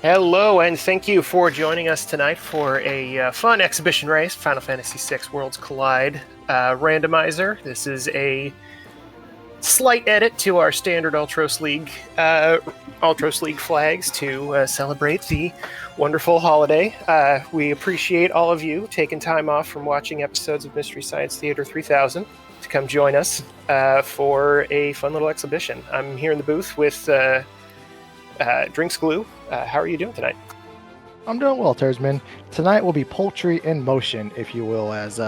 Hello, and thank you for joining us tonight for a fun exhibition race, Final Fantasy VI Worlds Collide Randomizer. This is a slight edit to our standard Ultros League flags to celebrate the wonderful holiday. We appreciate all of you taking time off from watching episodes of Mystery Science Theater 3000 to come join us for a fun little exhibition. I'm here in the booth with Drinks Glue. How are you doing tonight? I'm doing well, Tersman. Tonight will be poultry in motion, if you will, as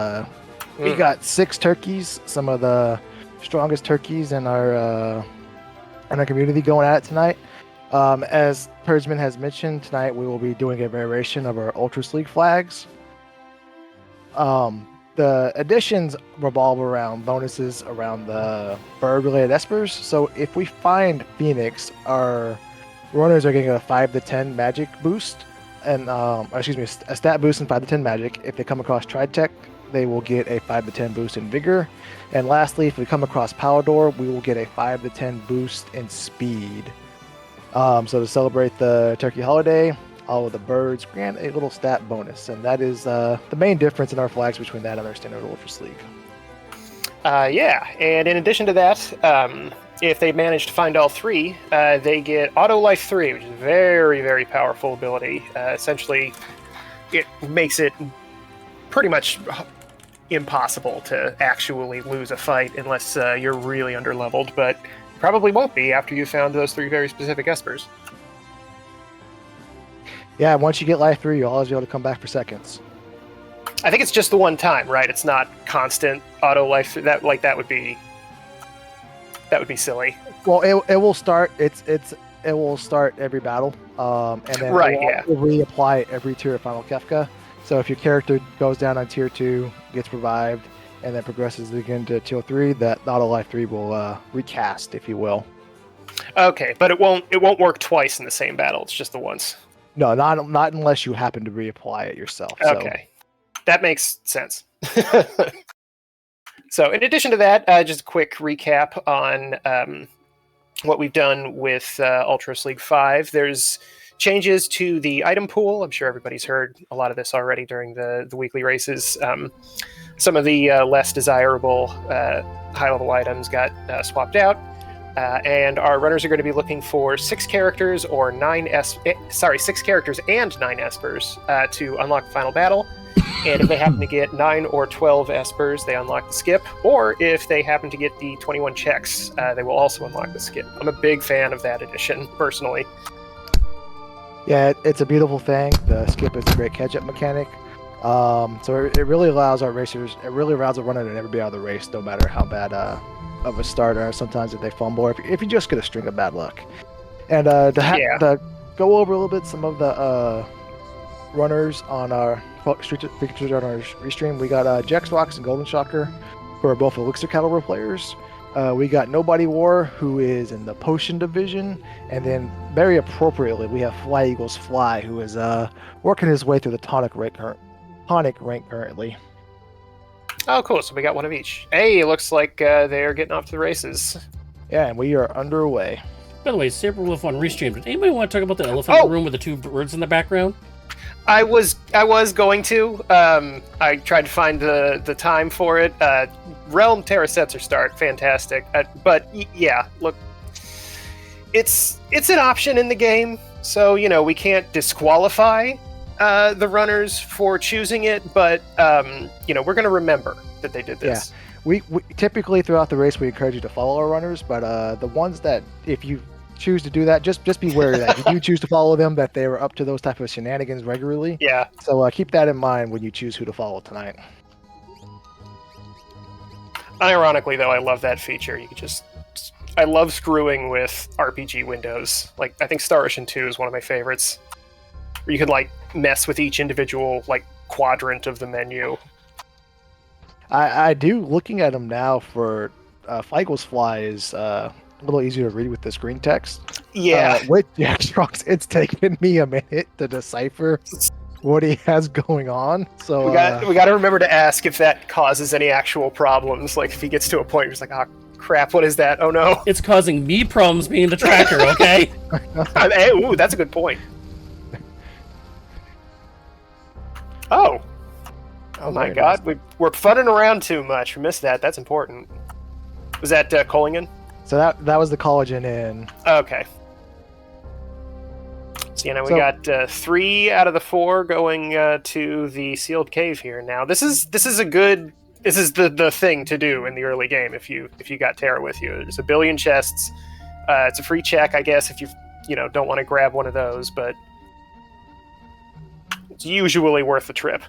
we got 6 turkeys, some of the strongest turkeys in our community going at it tonight. As Tersman has mentioned, tonight we will be doing a variation of our Ultros League flags. The additions revolve around bonuses around the bird-related espers. So if we find Phoenix, our runners are getting a 5 to 10 magic boost, and a stat boost and 5 to 10 magic. If they come across Tridtech, they will get a 5 to 10 boost in vigor. And lastly, if we come across Palador, we will get a 5 to 10 boost in speed. So to celebrate the turkey holiday, all of the birds grant a little stat bonus, and that is the main difference in our flags between that and our standard Ultros League. Yeah, and in addition to that, if they manage to find all 3, they get Auto Life 3, which is a very, very powerful ability. Essentially, it makes it pretty much impossible to actually lose a fight unless you're really underleveled, but probably won't be after you found those 3 very specific espers. Yeah, once you get Life 3, you'll always be able to come back for seconds. I think it's just the one time, right? It's not constant Auto Life. That would be silly. Well, it will start. It will start every battle, and then it will reapply every tier of Final Kefka. So if your character goes down on tier 2, gets revived, and then progresses again to tier 3, that Auto Life 3 will recast, if you will. Okay, but it won't work twice in the same battle. It's just the once. No, not unless you happen to reapply it yourself. Okay, that makes sense. So in addition to that, just a quick recap on what we've done with Ultros League 5. There's changes to the item pool. I'm sure everybody's heard a lot of this already during the weekly races. Some of the less desirable high-level items got swapped out. And our runners are going to be looking for 6 characters and 9 espers to unlock the final battle. And if they happen to get 9 or 12 espers, they unlock the skip. Or if they happen to get the 21 checks, they will also unlock the skip. I'm a big fan of that addition, personally. Yeah, it's a beautiful thing. The skip is a great catch-up mechanic. So it really allows our racers, it really allows a runner to never be out of the race, no matter how bad of a starter. Sometimes if they fumble, or if you just get a string of bad luck. And to go over a little bit some of the runners on our features on our restream, we got Jexbox and Golden Shocker, who are both Elixir caliber players. We got Nobody War, who is in the Potion division, and then very appropriately we have Fly Eagles Fly, who is working his way through the tonic rank currently. Oh, cool. So we got one of each. Hey, it looks like they're getting off to the races. Yeah, and we are underway. By the way, Saberwolf on Restream. Did anybody want to talk about the elephant in the room with the 2 birds in the background? I was going to. I tried to find the time for it. Realm Terra Setzer start, fantastic. But yeah, look, it's an option in the game, so we can't disqualify the runners for choosing it, but we're going to remember that they did this. Yeah, we typically throughout the race we encourage you to follow our runners, but the ones that if you choose to do that, just be wary of that. If you do choose to follow them, that they were up to those type of shenanigans regularly. Yeah. So keep that in mind when you choose who to follow tonight. Ironically, though, I love that feature. I love screwing with RPG windows. Like, I think Star Ocean 2 is one of my favorites. Where you could mess with each individual quadrant of the menu. I do. Looking at them now for Feigel's Fly is a little easier to read with the screen text. Yeah. With Jackstrux, it's taken me a minute to decipher what he has going on. So we got to remember to ask if that causes any actual problems. Like if he gets to a point where he's like, "Oh crap, what is that? Oh no!" It's causing me problems being the tracker. Okay. Hey, ooh, that's a good point. Oh. Oh my very God, nice. we're funning around too much. We missed that. That's important. Was that Collingen? So that was the collagen in. Okay. So, we got 3 out of the 4 going to the sealed cave here. Now, this is the thing to do in the early game if you got Terra with you. There's a billion chests. It's a free check, I guess, if you don't want to grab one of those, but it's usually worth the trip.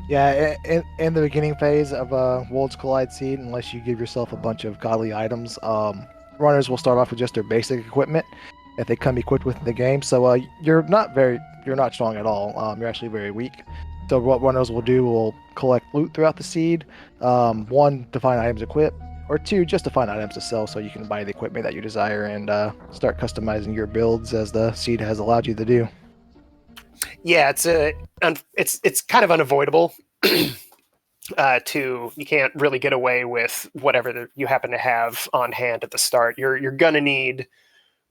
Yeah, in the beginning phase of Worlds Collide Seed, unless you give yourself a bunch of godly items, runners will start off with just their basic equipment if they come equipped with the game. So you're not strong at all. You're actually very weak. So what runners will do will collect loot throughout the seed. 1, to find items equipped, or 2, just to find items to sell so you can buy the equipment that you desire and start customizing your builds as the seed has allowed you to do. Yeah, it's kind of unavoidable. You can't really get away with whatever you happen to have on hand at the start. You're gonna need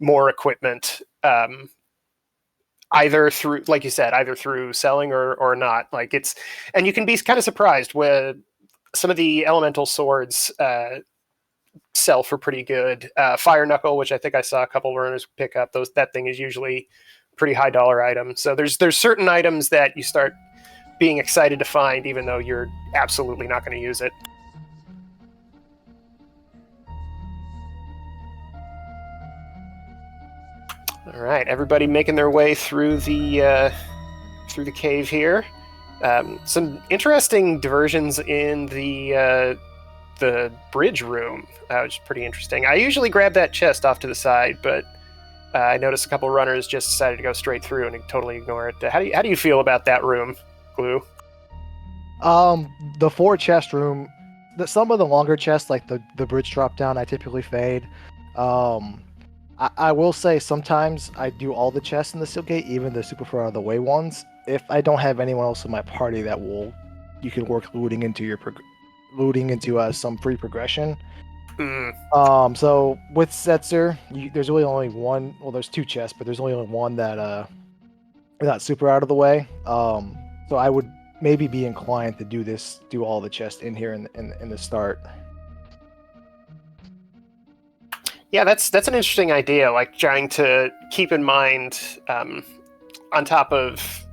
more equipment, either through, like you said, either through selling or not. And you can be kind of surprised when some of the elemental swords sell for pretty good. Fire Knuckle, which I think I saw a couple runners pick up, that thing is usually pretty high dollar item. So there's certain items that you start being excited to find, even though you're absolutely not going to use it. All right, everybody making their way through the cave here. Some interesting diversions in the bridge room, which is pretty interesting. I usually grab that chest off to the side, but I noticed a couple runners just decided to go straight through and totally ignore it. How do you feel about that room, Glue? The 4 chest room, some of the longer chests, like the bridge drop down, I typically fade. I will say sometimes I do all the chests in the Seal Gate, even the super far out of the way ones, if I don't have anyone else in my party you can work looting into some free progression. So with Setzer, there's really only one. Well, there's 2 chests, but there's only one that not super out of the way. So I would maybe be inclined to do all the chests in here in the start. Yeah, that's an interesting idea. Like trying to keep in mind, on top of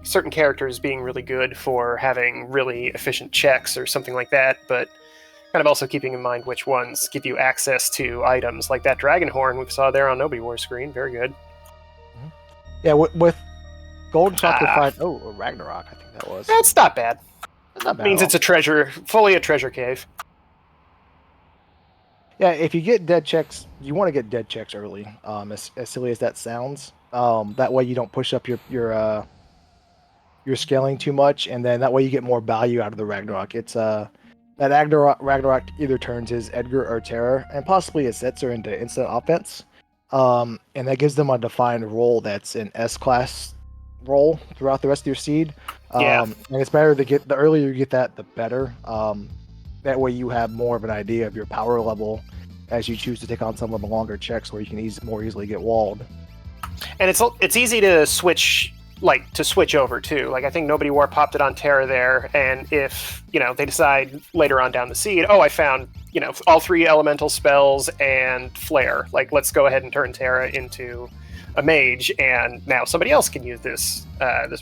certain characters being really good for having really efficient checks or something like that, but kind of also keeping in mind which ones give you access to items, like that dragon horn we saw there on Nobody War screen. Very good. Yeah, with Golden Chocolate Fight. Oh, Ragnarok, I think that was. That's not bad. That's not bad. Means it's fully a treasure cave. Yeah, if you get dead checks, you want to get dead checks early. As silly as that sounds, that way you don't push up your scaling too much, and then that way you get more value out of the Ragnarok. It's that Ragnarok either turns his Edgar or Terror, and possibly his Setzer into instant offense, and that gives them a defined role that's an S-class role throughout the rest of your seed. And it's better to get, the earlier you get that, the better. That way you have more of an idea of your power level as you choose to take on some of the longer checks where you can more easily get walled. And it's easy to switch over too. Like I think Nobody War popped it on Terra there, and if they decide later on down the seed, I found all 3 elemental spells and flare, like let's go ahead and turn Terra into a mage, and now somebody else can use this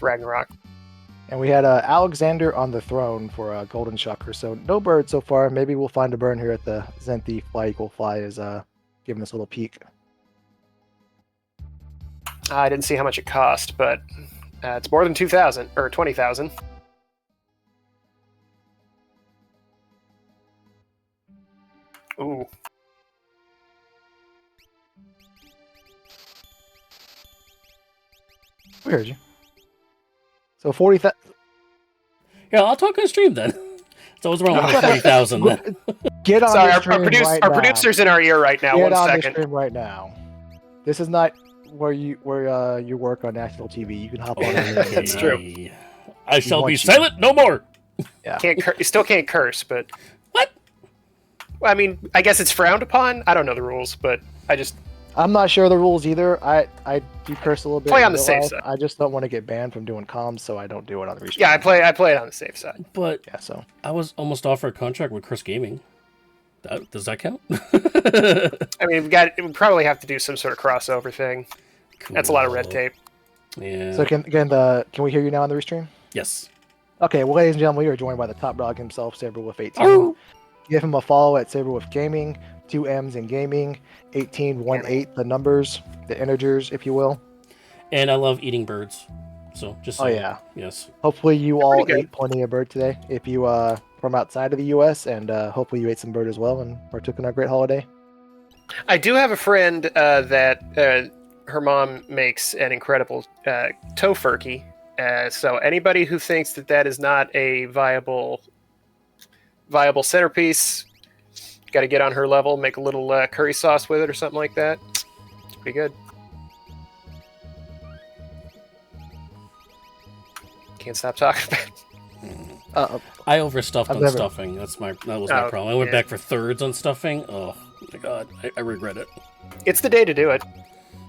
Ragnarok. And we had Alexander on the throne for Golden Shocker, so no bird so far. Maybe we'll find a burn here at the Zenthi Fly Equal Fly is giving us a little peek. I didn't see how much it cost, but it's more than 2,000 or 20,000. Ooh. We heard you. So 40,000. Yeah, I'll talk on stream then. So it's around like 40,000 then. Get on Sorry, the stream right our now. producer's in our ear right now. Get 1 on second. the stream right now. This is not where you work on national TV. You can hop on. That's true. I shall be silent no more. Yeah. You still can't curse, but what? Well, I mean, I guess it's frowned upon. I don't know the rules, but I just I'm not sure of the rules either. I do curse a little bit. Play in on the real safe life. side. I just don't want to get banned from doing comms, so I don't do it on the restream. Yeah, I play it on the safe side. But Yeah, so I was almost offered a contract with Chris Gaming. Does that count? I mean, we probably have to do some sort of crossover thing. Cool. That's a lot of red tape. Yeah. so can we hear you now on the restream? Yes. Okay, well, ladies and gentlemen, we are joined by the top dog himself, Saberwolf18. Oh. Give him a follow at Saberwolf Gaming, 2 M's in gaming, 1818 the numbers, the integers, if you will. And I love eating birds. So just Oh saying. yeah. Yes. Hopefully you They're all pretty good. ate plenty of bird today. If you from outside of the U.S. and hopefully you ate some bird as well and partook in our great holiday. I do have a friend that her mom makes an incredible tofurkey. So anybody who thinks that is not a viable centerpiece, got to get on her level, make a little curry sauce with it or something like that. It's pretty good. Can't stop talking about it. I overstuffed I've on never- stuffing. That was my problem. I went back for thirds on stuffing. Oh my god, I regret it. It's the day to do it.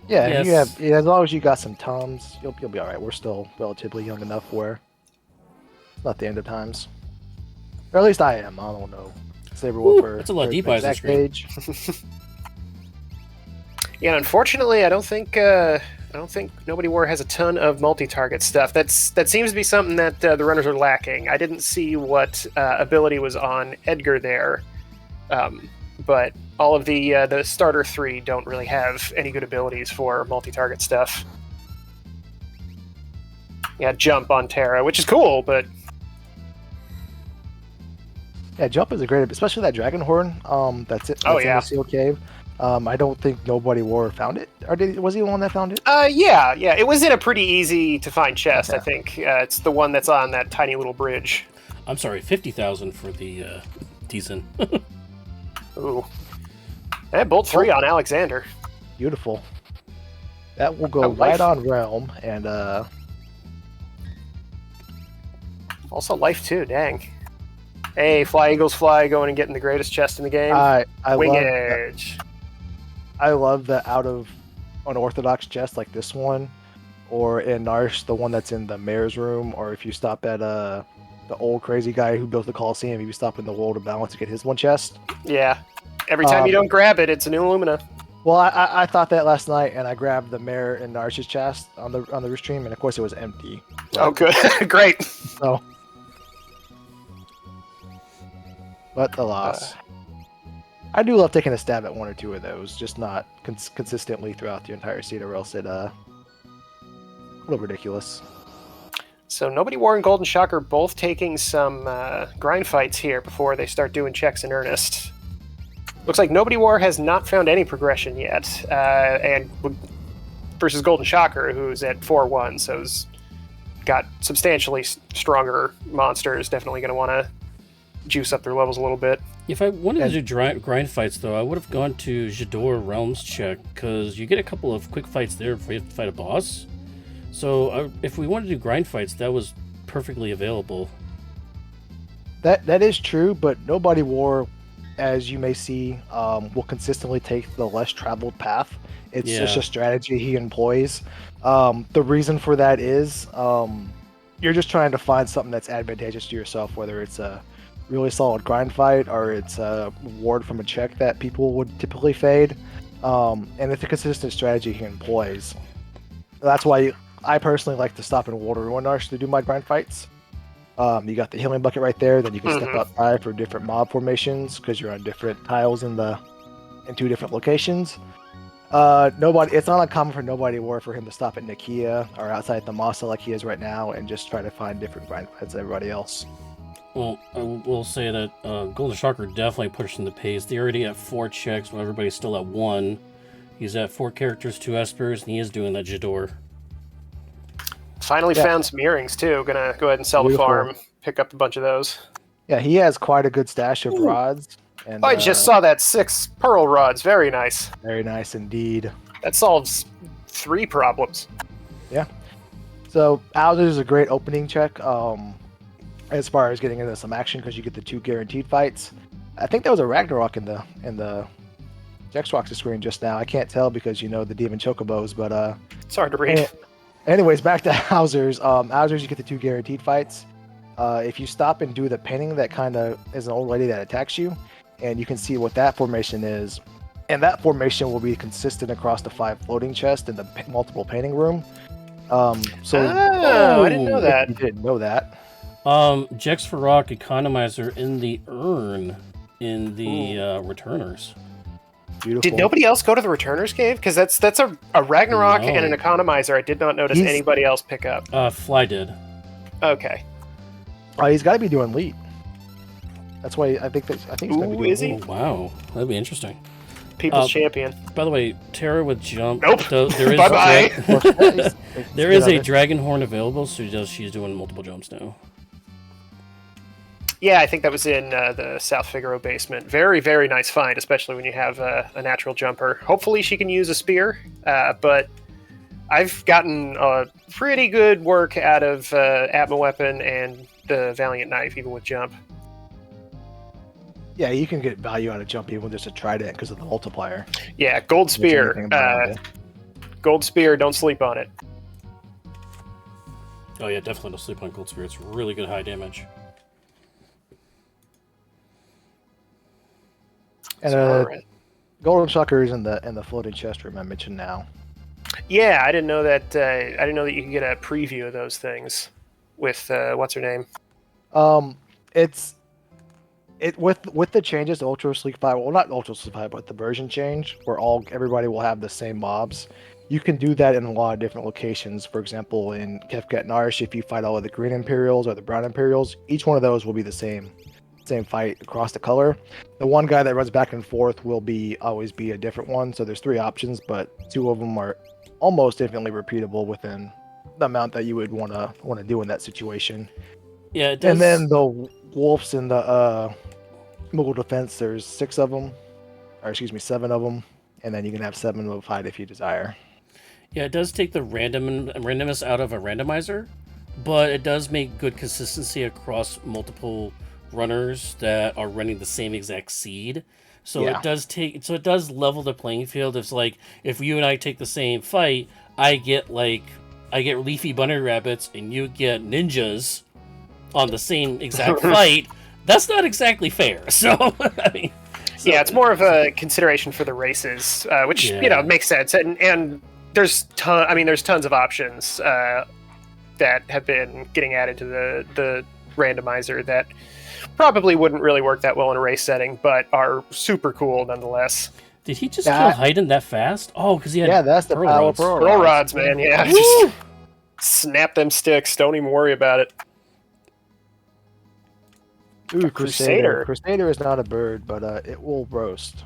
Yeah, Yes. as long as you got some Tums, you'll be all right. We're still relatively young enough where it's not the end of times. Or at least I am. I don't know. Saberwolf, that's a lot or deep eyes exact screen. age. Yeah, unfortunately, I don't think Nobody War has a ton of multi-target stuff. That seems to be something that the runners are lacking. I didn't see what ability was on Edgar there, but all of the starter 3 don't really have any good abilities for multi-target stuff. Yeah, jump on Terra, which is cool, but Yeah, jump is a great, especially that dragon horn. That's it. That's in the seal cave. I don't think Nobody War found it. Or was he the one that found it? Yeah. It was in a pretty easy to find chest. Okay. I think it's the one that's on that tiny little bridge. I'm sorry, 50,000 for the decent. Ooh, and bolt 3 on Alexander. Beautiful. That will go Oh, life. right on Realm, and Also life too. Dang. Hey, fly Eagles fly, going and getting the greatest chest in the game. I Wing love Edge. I love the out of unorthodox chest like this one, or in Narsh, the one that's in the mayor's room, or if you stop at the old crazy guy who built the Coliseum, if you stop in the World of Balance to get his one chest. Yeah. Every time you don't grab it, it's a new Illumina. Well, I thought that last night, and I grabbed the mayor and Narsh's chest on the stream, and of course it was empty. Oh, good. Great. So, but the loss. I do love taking a stab at one or two of those, just not consistently throughout the entire seed, or else it a little ridiculous. So Nobody War and Golden Shock are both taking some grind fights here before they start doing checks in earnest. Looks like Nobody War has not found any progression yet, and versus Golden Shocker, who's at 4-1, so he's got substantially stronger monsters. Definitely going to want to juice up their levels a little bit. If I wanted to do grind fights, though, I would have gone to Jador Realms check, because you get a couple of quick fights there before you have to fight a boss. So if we wanted to do grind fights, that was perfectly available. That is true, but Nobody War, as you may see, will consistently take the less traveled path. It's just a strategy he employs. The reason for that is you're just trying to find something that's advantageous to yourself, whether it's a really solid grind fight or it's a ward from a check that people would typically fade. And it's a consistent strategy he employs. That's why I personally like to stop in World of Ruin Arch to do my grind fights. You got the healing bucket right there, then you can step outside for different mob formations because you're on different tiles in 2 different locations. It's not uncommon for Nobody War for him to stop at Nakia or outside the Masa like he is right now and just try to find different grind fights than everybody else. Well, I will say that Golden Shocker definitely pushing the pace. They're already at 4 checks while everybody's still at 1. He's at 4 characters, 2 espers, and he is doing that Jador. Finally found some earrings too. Gonna go ahead and sell the farm, pick up a bunch of those. Yeah, he has quite a good stash of rods. And, I just saw that 6 pearl rods. Very nice. Very nice indeed. That solves 3 problems. Yeah. So Alger is a great opening check. As far as getting into some action because you get the 2 guaranteed fights. I think there was a Ragnarok in the Jex Rock's screen just now. I can't tell because the demon chocobos, but It's hard to read. anyways, back to Hauser's. Hauser's, you get the 2 guaranteed fights. If you stop and do the painting, that kind of is an old lady that attacks you, and you can see what that formation is. And that formation will be consistent across the 5 floating chests in the multiple painting room. I didn't know that. You didn't know that. Jex for Rock Economizer in the urn in the Returners. Beautiful. Did nobody else go to the Returners cave? Because that's a Ragnarok No. and an Economizer. I did not notice anybody else pick up. Fly did. Okay. He's got to be doing lead. That's why I think he's going to be doing is he? lead. Oh, wow, that'd be interesting. People's champion. By the way, Terra with jump. Nope. There is Bye-bye. there is a dragon horn available, so she's doing multiple jumps now. Yeah, I think that was in the South Figaro basement. Very, very nice find, especially when you have a natural jumper. Hopefully she can use a spear, but I've gotten pretty good work out of Atma Weapon and the Valiant Knife, even with jump. Yeah, you can get value out of jump even with just a trident because of the multiplier. Yeah, Gold Spear. Gold Spear, don't sleep on it. Oh yeah, definitely don't sleep on Gold Spear. It's really good high damage. And Golden Shocker is in the floating chest room I mentioned now. Yeah, I didn't know that. I didn't know that you could get a preview of those things with what's her name. With the changes to Ultros League 5, well, not Ultros League 5, but the version change, where everybody will have the same mobs. You can do that in a lot of different locations. For example, in Kefkat Narsh, if you fight all of the green Imperials or the brown Imperials, each one of those will be the same fight across the color. The one guy that runs back and forth will always be a different one. So there's 3 options, but 2 of them are almost infinitely repeatable within the amount that you would want to do in that situation. Yeah, it does. And then the wolves in the Mogul defense, there's 6 of them, or excuse me, 7 of them, and then you can have 7 of a fight if you desire. Yeah, it does take the randomness out of a randomizer, but it does make good consistency across multiple runners that are running the same exact seed. So Yeah. it does level the playing field. It's like if you and I take the same fight, I get leafy bunny rabbits and you get ninjas on the same exact fight. That's not exactly fair. So I mean, yeah, it's more of a consideration for the races, which makes sense. And there's tons of options that have been getting added to the randomizer that probably wouldn't really work that well in a race setting, but are super cool nonetheless. Did he just kill Haydn that fast? Oh, because he had that's the power of Pearl rods, man. Yeah, just snap them sticks. Don't even worry about it. Ooh, Crusader. Crusader is not a bird, but it will roast.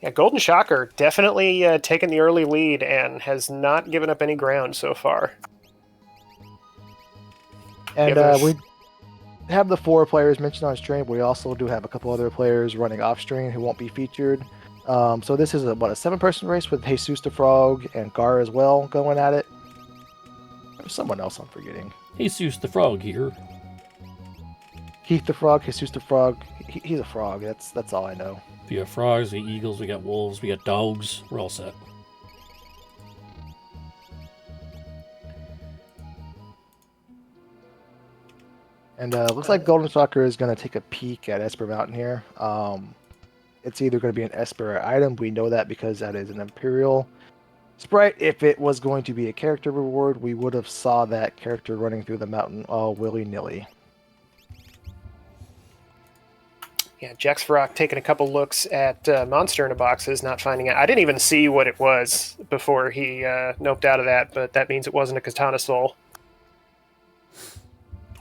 Yeah, Golden Shocker definitely taken the early lead and has not given up any ground so far. And we have the 4 players mentioned on stream. We also do have a couple other players running off stream who won't be featured. So this is a 7-person race with Jesus the Frog and Gar as well going at it. There's someone else I'm forgetting. Jesus the Frog here. Keith the Frog, Jesus the Frog. He's a frog. That's all I know. We got frogs, we got eagles, we got wolves, we got dogs. We're all set. And looks like Golden Stalker is going to take a peek at Esper Mountain here. It's either going to be an Esper item. We know that because that is an Imperial sprite. If it was going to be a character reward, we would have saw that character running through the mountain all willy-nilly. Yeah, Jexfrock taking a couple looks at Monster in a Boxes, not finding out. I didn't even see what it was before he noped out of that, but that means it wasn't a Katana Soul.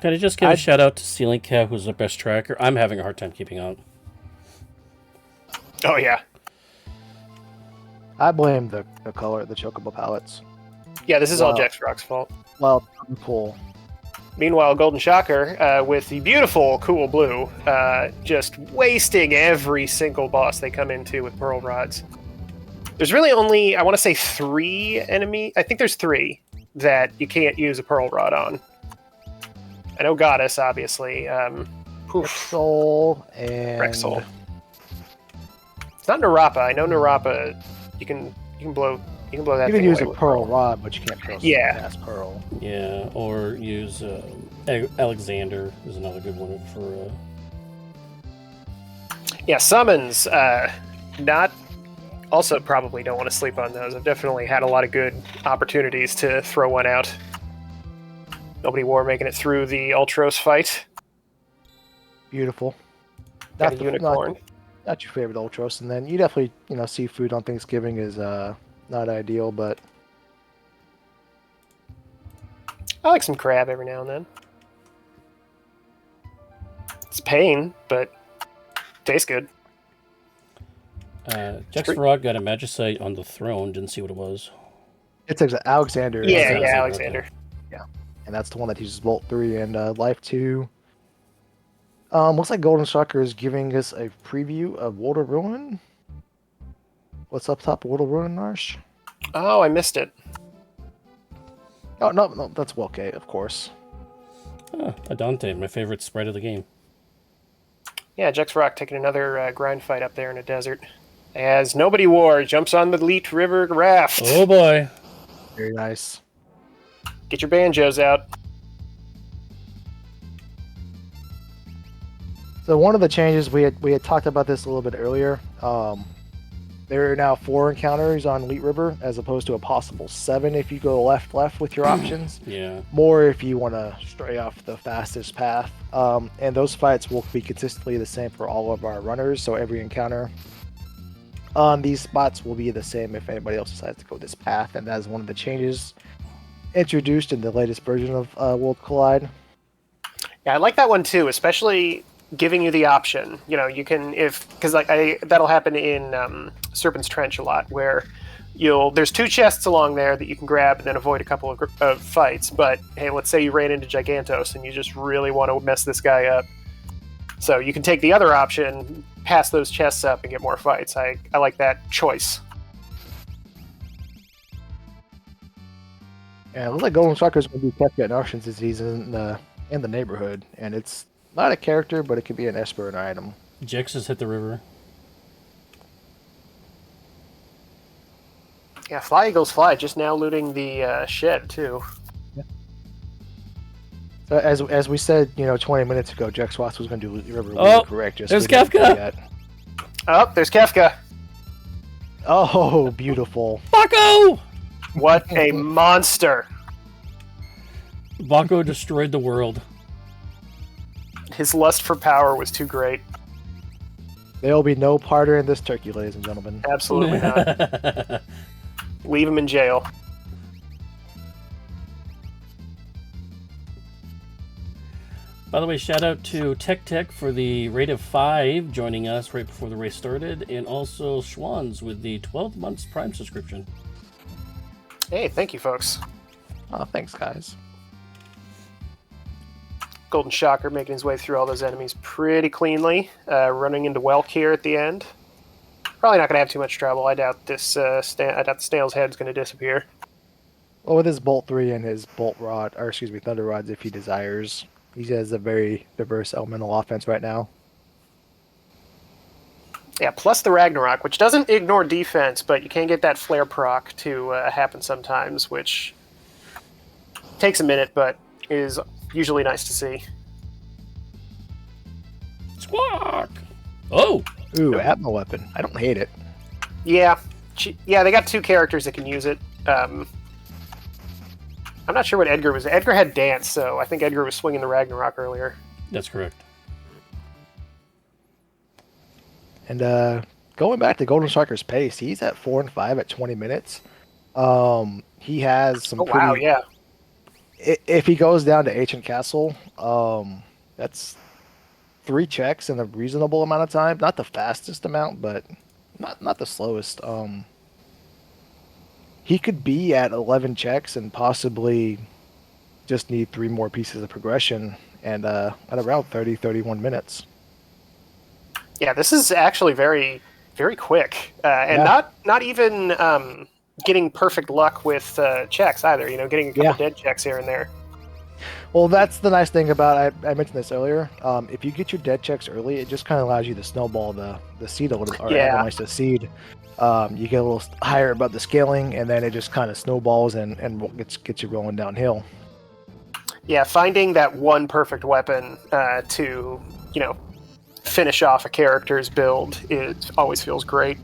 Can I just give a shout out to Ceiling Cat, who's the best tracker? I'm having a hard time keeping up. Oh, yeah. I blame the color, the Chocobo palettes. Yeah, this is all Jexfrock's fault. Well, cool. Meanwhile, Golden Shocker, with the beautiful cool blue, just wasting every single boss they come into with Pearl Rods. There's really only, I want to say 3 enemy. I think there's 3 that you can't use a Pearl Rod on. I know Goddess, obviously. Soul and... Rexol. It's not Narapa. I know Narapa. You can blow that. You thing can use away a with pearl rod, but you can't pearl Yeah. past pearl. Yeah, or use Alexander is another good one for. Yeah, summons. Not. Also, probably don't want to sleep on those. I've definitely had a lot of good opportunities to throw one out. Nobody War making it through the Ultros fight. Beautiful. Got a unicorn. Not your favorite Ultros, and then you definitely, seafood on Thanksgiving is not ideal, but I like some crab every now and then. It's pain, but tastes good. Jax Farad got a Magicite on the throne. Didn't see what it was. it's Alexander. Yeah, Alexander, Alexander. okay. And that's the one that uses Bolt 3 and Life 2. Looks like Golden Shocker is giving us a preview of World of Ruin. What's up top of World of Ruin, Narsh? Oh, I missed it. Oh, no, that's Welke, of course. Adante, my favorite sprite of the game. Yeah, Jex Rock taking another grind fight up there in a desert. As Nobody War jumps on the Leet River raft. Oh boy. Very nice. Get your banjos out. So one of the changes, we had talked about this a little bit earlier. There are now 4 encounters on Leet River as opposed to a possible 7 if you go left with your options. Yeah. More if you want to stray off the fastest path. And those fights will be consistently the same for all of our runners. So every encounter on these spots will be the same if anybody else decides to go this path. And that is one of the changes introduced in the latest version of World Collide. Yeah, I like that one too, especially giving you the option. You can because that'll happen in Serpent's Trench a lot, where there's 2 chests along there that you can grab and then avoid a couple of fights. But hey, let's say you ran into Gigantos and you just really want to mess this guy up, so you can take the other option, pass those chests up, and get more fights. I like that choice. Yeah, it looks like Golden Shocker is going to be kept at Auction disease in the neighborhood, and it's not a character, but it could be an Esper and item. Jex has hit the river. Yeah, Fly Eagles Fly just now looting the shed too. Yeah. So as we said, 20 minutes ago, Jex Watts was going to do Loot the River. Oh, correct. Just there's we didn't do Kefka. that. Oh, there's Kefka. Oh, beautiful. Baco! What a monster. Baco destroyed the world. His lust for power was too great. There will be no parter in this turkey, ladies and gentlemen. Absolutely not. Leave him in jail. By the way, shout out to Tech for the rate of 5 joining us right before the race started, and also Schwans with the 12 months Prime subscription. Hey, thank you, folks. Oh, thanks, guys. Golden Shocker making his way through all those enemies pretty cleanly, running into Welk here at the end. Probably not going to have too much trouble. I doubt this. I doubt the snail's head's going to disappear. Well, with his Bolt 3 and his Thunder Rods, if he desires, he has a very diverse elemental offense right now. Yeah, plus the Ragnarok, which doesn't ignore defense, but you can get that flare proc to happen sometimes, which takes a minute, but is usually nice to see. Squawk! Oh! Ooh, Atma weapon. I don't hate it. Yeah, they got 2 characters that can use it. I'm not sure what Edgar was. Edgar had Dance, so I think Edgar was swinging the Ragnarok earlier. That's correct. And going back to Golden Shocker's pace, he's at 4 and 5 at 20 minutes. He has some wow, yeah. If he goes down to Ancient Castle, that's 3 checks in a reasonable amount of time. Not the fastest amount, but not the slowest. He could be at 11 checks and possibly just need 3 more pieces of progression and at around 31 minutes. Yeah, this is actually very, very quick. And not even getting perfect luck with checks either. Getting a couple dead checks here and there. Well, that's the nice thing about I mentioned this earlier. If you get your dead checks early, it just kind of allows you to snowball the seed a little, or Yeah. Randomize the seed. You get a little higher above the scaling, and then it just kind of snowballs and gets you rolling downhill. Yeah, finding that one perfect weapon to, finish off a character's build, it always feels great.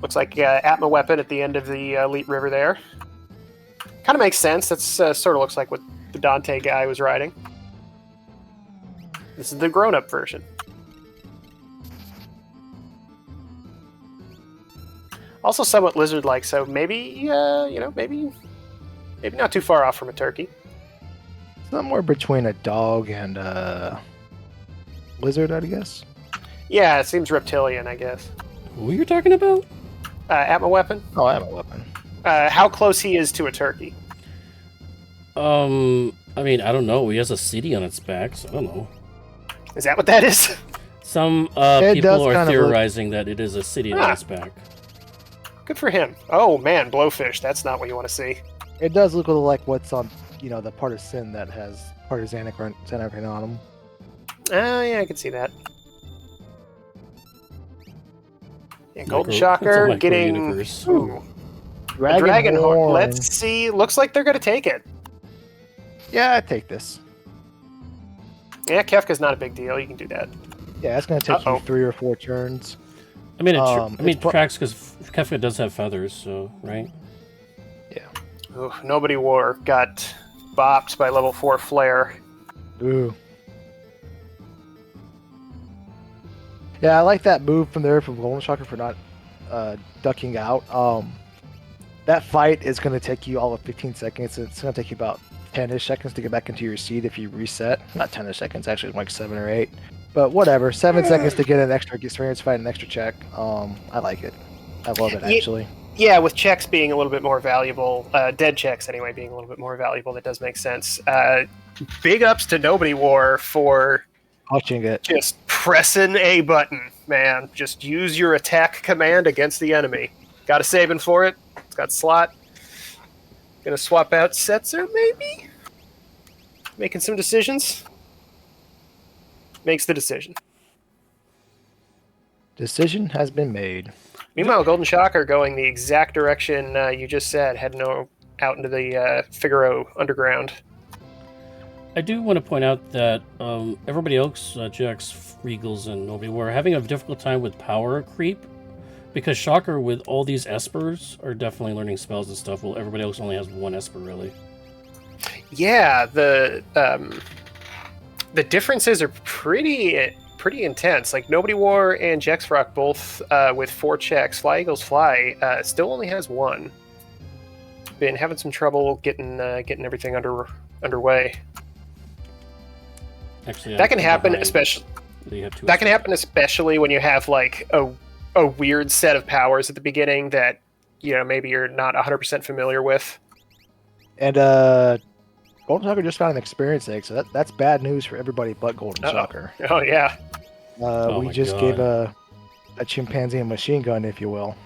Looks like Atma weapon at the end of the Elite River there. Kind of makes sense. That's sort of looks like what the Dante guy was riding. This is the grown-up version. Also somewhat lizard-like, so maybe, maybe not too far off from a turkey. Somewhere between a dog and a lizard, I guess. Yeah, it seems reptilian, I guess. Who are you talking about? Atma weapon. Oh, I have a weapon. How close he is to a turkey. I mean, I don't know. He has a CD on its back, so I don't know. Is that what that is? Some It does people are kind of theorizing that it is a CD on its back. Good for him. Oh man, blowfish. That's not what you want to see. It does look a little like what's on, the partisan that has partisanic written on them. Yeah, I can see that. Yeah, Golden It's a Shocker micro getting universe. ooh, a dragon horn. Let's see. Looks like they're going to take it. Yeah, I take this. Yeah, Kefka's not a big deal. You can do that. Yeah, it's going to take you 3 or 4 turns. I mean, it's tracks because Kefka does have feathers, so right. Yeah. Ooh, Nobody War got bopped by level 4 Flare. Ooh. Yeah, I like that move from Golden Shocker for not ducking out. That fight is going to take you all of 15 seconds. It's going to take you about 10-ish seconds to get back into your seat if you reset. Not 10-ish seconds, actually like 7 or 8. But whatever, 7 seconds to get an extra experience fight, an extra check. I like it. I love it, actually. Yeah, with checks being a little bit more valuable, dead checks anyway being a little bit more valuable, that does make sense. Big ups to Nobody War for Watching it. just pressing a button, man. Just use your attack command against the enemy. Got a saving for it. It's got slot. Gonna swap out Setzer, maybe? Making some decisions. Makes the decision. Decision has been made. Meanwhile, Golden Shocker going the exact direction you just said, heading out into the Figaro underground. I do want to point out that everybody else, Jax, Regals, and Nobody War, are having a difficult time with power creep because Shocker, with all these Espers, are definitely learning spells and stuff, while everybody else only has 1 Esper, really. Yeah, the differences are pretty intense. Like Nobody War and Jexrock both with 4 checks. Fly Eagles Fly still only has 1. Been having some trouble getting everything underway. Actually, that can happen, especially. That can happen, especially when you have like a weird set of powers at the beginning that maybe you're not 100% familiar with. And Golden Shocker just found an experience egg, so that's bad news for everybody but Golden Shocker. Oh yeah. We just gave a chimpanzee a machine gun, if you will.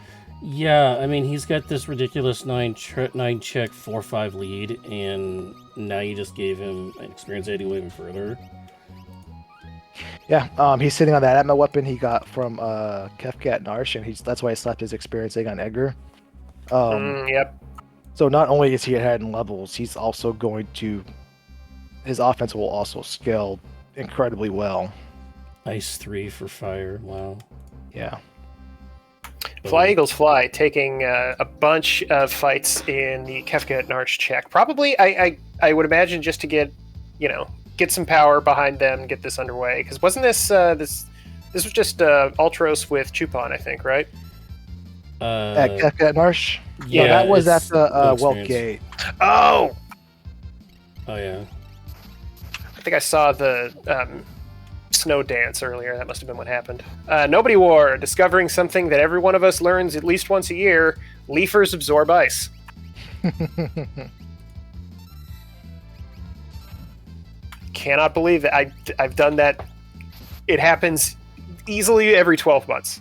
Yeah, I mean, he's got this ridiculous 9 check 4/5 lead, and now you just gave him an experience egg to go even further. Yeah, he's sitting on that Atma weapon he got from Kefka Narsh, and that's why he slapped his experience egg on Edgar. Yep. So not only is he ahead in levels, he's also his offense will also scale incredibly well. Ice 3 for fire, wow. Yeah. Fly Eagles Fly taking a bunch of fights in the Kefka Narsh check. Probably, I would imagine just to get some power behind them, get this underway. Because wasn't this was just Ultros with Chupon, I think, right? At Kefka Narsh? Yeah, no, that was at the Welt Gate. Oh yeah. I think I saw the snow dance earlier. That must have been what happened. Nobody War, discovering something that every one of us learns at least once a year. Leafers absorb ice. Cannot believe that I've done that. It happens easily every 12 months.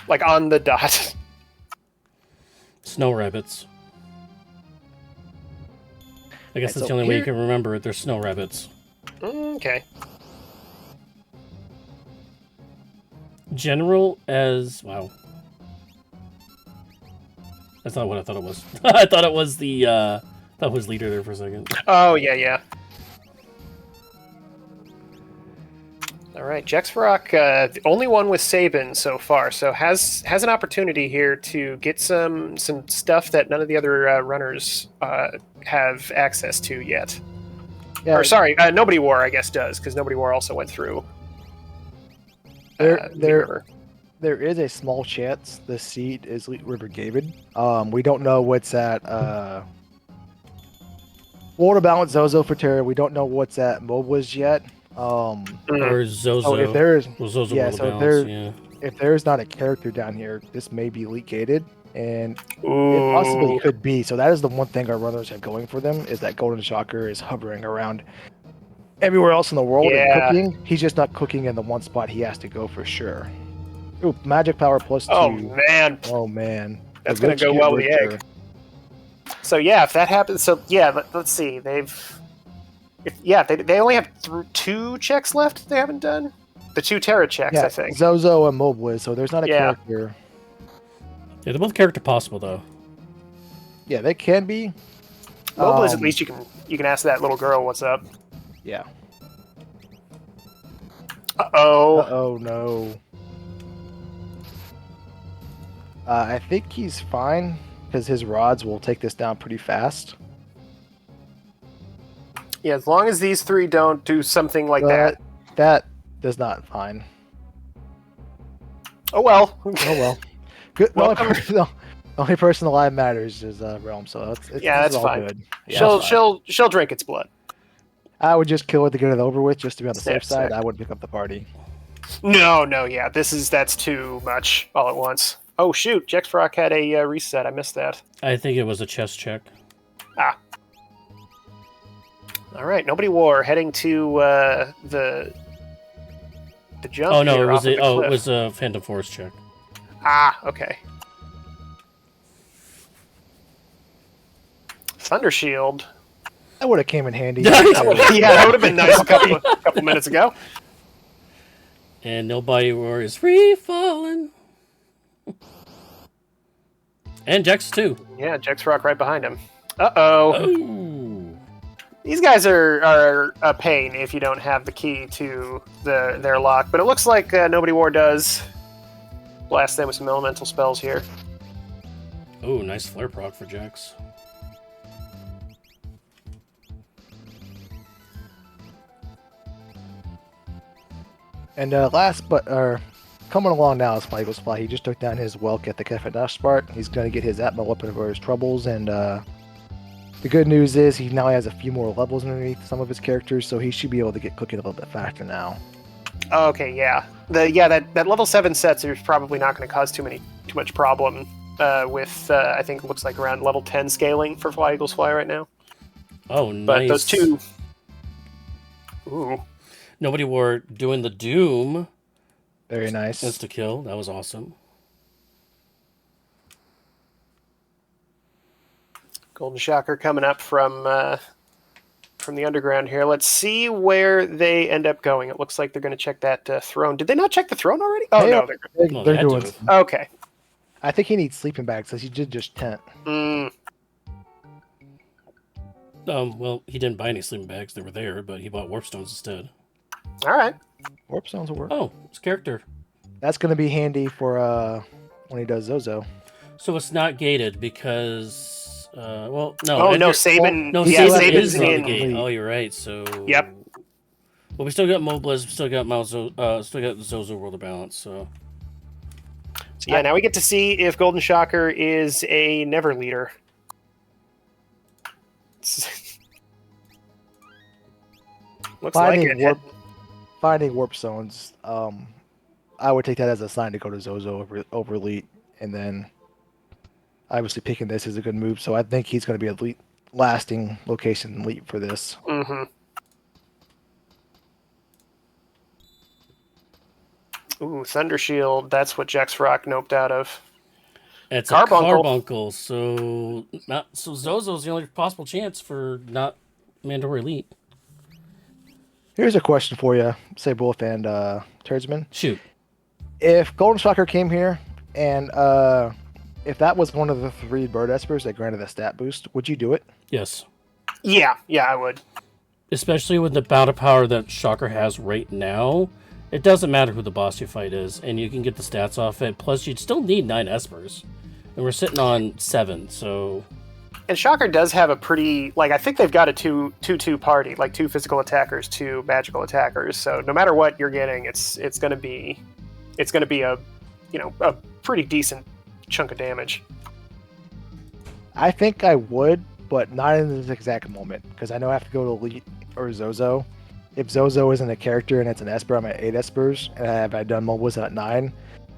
Like on the dot. Snow rabbits. I guess Right, that's so the only way you here- can remember it. They're snow rabbits. Okay. General as wow. That's not what I thought it was. I thought it was the that was leader there for a second. Oh, yeah. All right, Jexrock, the only one with Sabin so far, so has an opportunity here to get some stuff that none of the other runners have access to yet. Yeah, Or sorry, Nobody War, I guess, does, because Nobody War also went through. there, Lead there, River. there is a small chance the seat is River Gavid. We don't know what's at Water Balance Zozo for Terra. We don't know what's at Mobliz yet. Or Zozo. So if there is, Well, Zozo yeah, World of so Balance, if there's not a character down here, this may be leak gated, and Ooh. it possibly could be. So that is the one thing our runners have going for them is that Golden Shocker is hovering around everywhere else in the world and Yeah. cooking. He's just not cooking in the one spot he has to go for sure. Ooh, Magic Power +2. Oh, man. Oh man, That's The going rich to go get well with the richer. egg. So, yeah, if that happens... So, yeah, let's see. They only have 2 checks left they haven't done? The 2 Terra checks, Yeah, I think. Zozo and Mobliz. So there's not a Yeah. character. Yeah, they're both character possible though. Yeah, they can be. Mobliz, at least you can ask that little girl what's up. Yeah. Uh-oh. Oh no. I think he's fine because his rods will take this down pretty fast. Yeah, as long as these 3 don't do something like that. That does not fine. Oh, well. Oh well. Good. The Welcome. only person alive matters is Realm, so it's Yeah, this is that's all fine. good. Yeah, it's fine. She'll drink its blood. I would just kill it to get it over with, just to be on the Snap, safe side. snap. I wouldn't pick up the party. No, yeah, that's too much all at once. Oh shoot, Jexrock had a reset. I missed that. I think it was a chest check. All right, Nobody War heading to the jump. Oh no, here it was off of the it cliff. was a Phantom Force check. Okay. Thunder Shield. That would have came in handy. Yeah, that would have been nice a couple minutes ago. And Nobody War is free falling. And Jex too. Yeah, Jexrock right behind him. Uh-oh. Oh. These guys are a pain if you don't have the key to their lock, but it looks like Nobody War does. Blast them with some elemental spells here. Oh, nice flare proc for Jex. And coming along now is Spike's Fly. He just took down his Welk at the Kefadash Spart. He's going to get his Atma weapon for his troubles, and the good news is he now has a few more levels underneath some of his characters, so he should be able to get cooking a little bit faster now. Okay, yeah. That level 7 sets is probably not going to cause too much problem with I think it looks like around level 10 scaling for Fly Eagles Fly right now. Oh, nice. But those 2... Ooh. Nobody War doing the Doom. Very nice. Insta kill. That was awesome. Golden Shocker coming up from the underground here. Let's see where they end up going. It looks like they're going to check that throne. Did they not check the throne already? Oh, They no. are- They're... Well, They're they had doing. to. Okay. I think he needs sleeping bags because he did just tent. Well, he didn't buy any sleeping bags. They were there, but he bought warp stones instead. All right. Warp stones will work. Oh, his character. That's going to be handy for when he does Zozo. So it's not gated because, well, no. Oh, no, Edgar- Sabin. No, yeah, Sabin Sabin's is on the in. gate. Oh, you're right. So. Yep. Well, we still got Mobliz, we still got still got the Zozo World of Balance. So. So, yeah, now we get to see if Golden Shocker is a never leader. Looks like it. Finding warp zones. I would take that as a sign to go to Zozo over Elite, and then obviously picking this is a good move. So I think he's going to be a elite, lasting location elite for this. Mm-hmm. Ooh, Thunder Shield. That's what Jexrock noped out of. It's Carbuncle. a carbuncle, so Zozo's the only possible chance for not Mandatory Elite. Here's a question for you, Saberwolf and Turdsman. Shoot. If Golden Shocker came here and if that was one of the 3 bird espers that granted a stat boost, would you do it? Yes. Yeah, I would. Especially with the bout of power that Shocker has right now, it doesn't matter who the boss you fight is, and you can get the stats off it. Plus, you'd still need 9 espers, and we're sitting on 7, so... And Shocker does have a pretty, like, I think they've got a 2-2 party, like 2 physical attackers, 2 magical attackers. So no matter what you're getting, it's going to be a, a pretty decent chunk of damage. I think I would, but not in this exact moment, because I know I have to go to Elite or Zozo. If Zozo isn't a character and it's an Esper, I'm at 8 Espers, and have I done Mobiles at 9,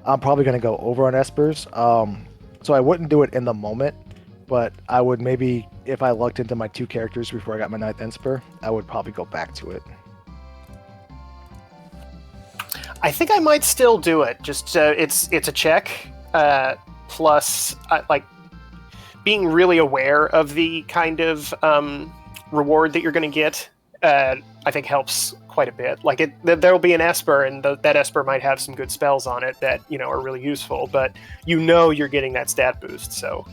I'm probably going to go over on Espers. So I wouldn't do it in the moment, but I would maybe, if I looked into my 2 characters before I got my 9th Esper, I would probably go back to it. I think I might still do it. Just it's a check, plus like being really aware of the kind of reward that you're going to get. I think helps quite a bit. Like there will be an Esper, and that Esper might have some good spells on it that are really useful. But you're getting that stat boost, so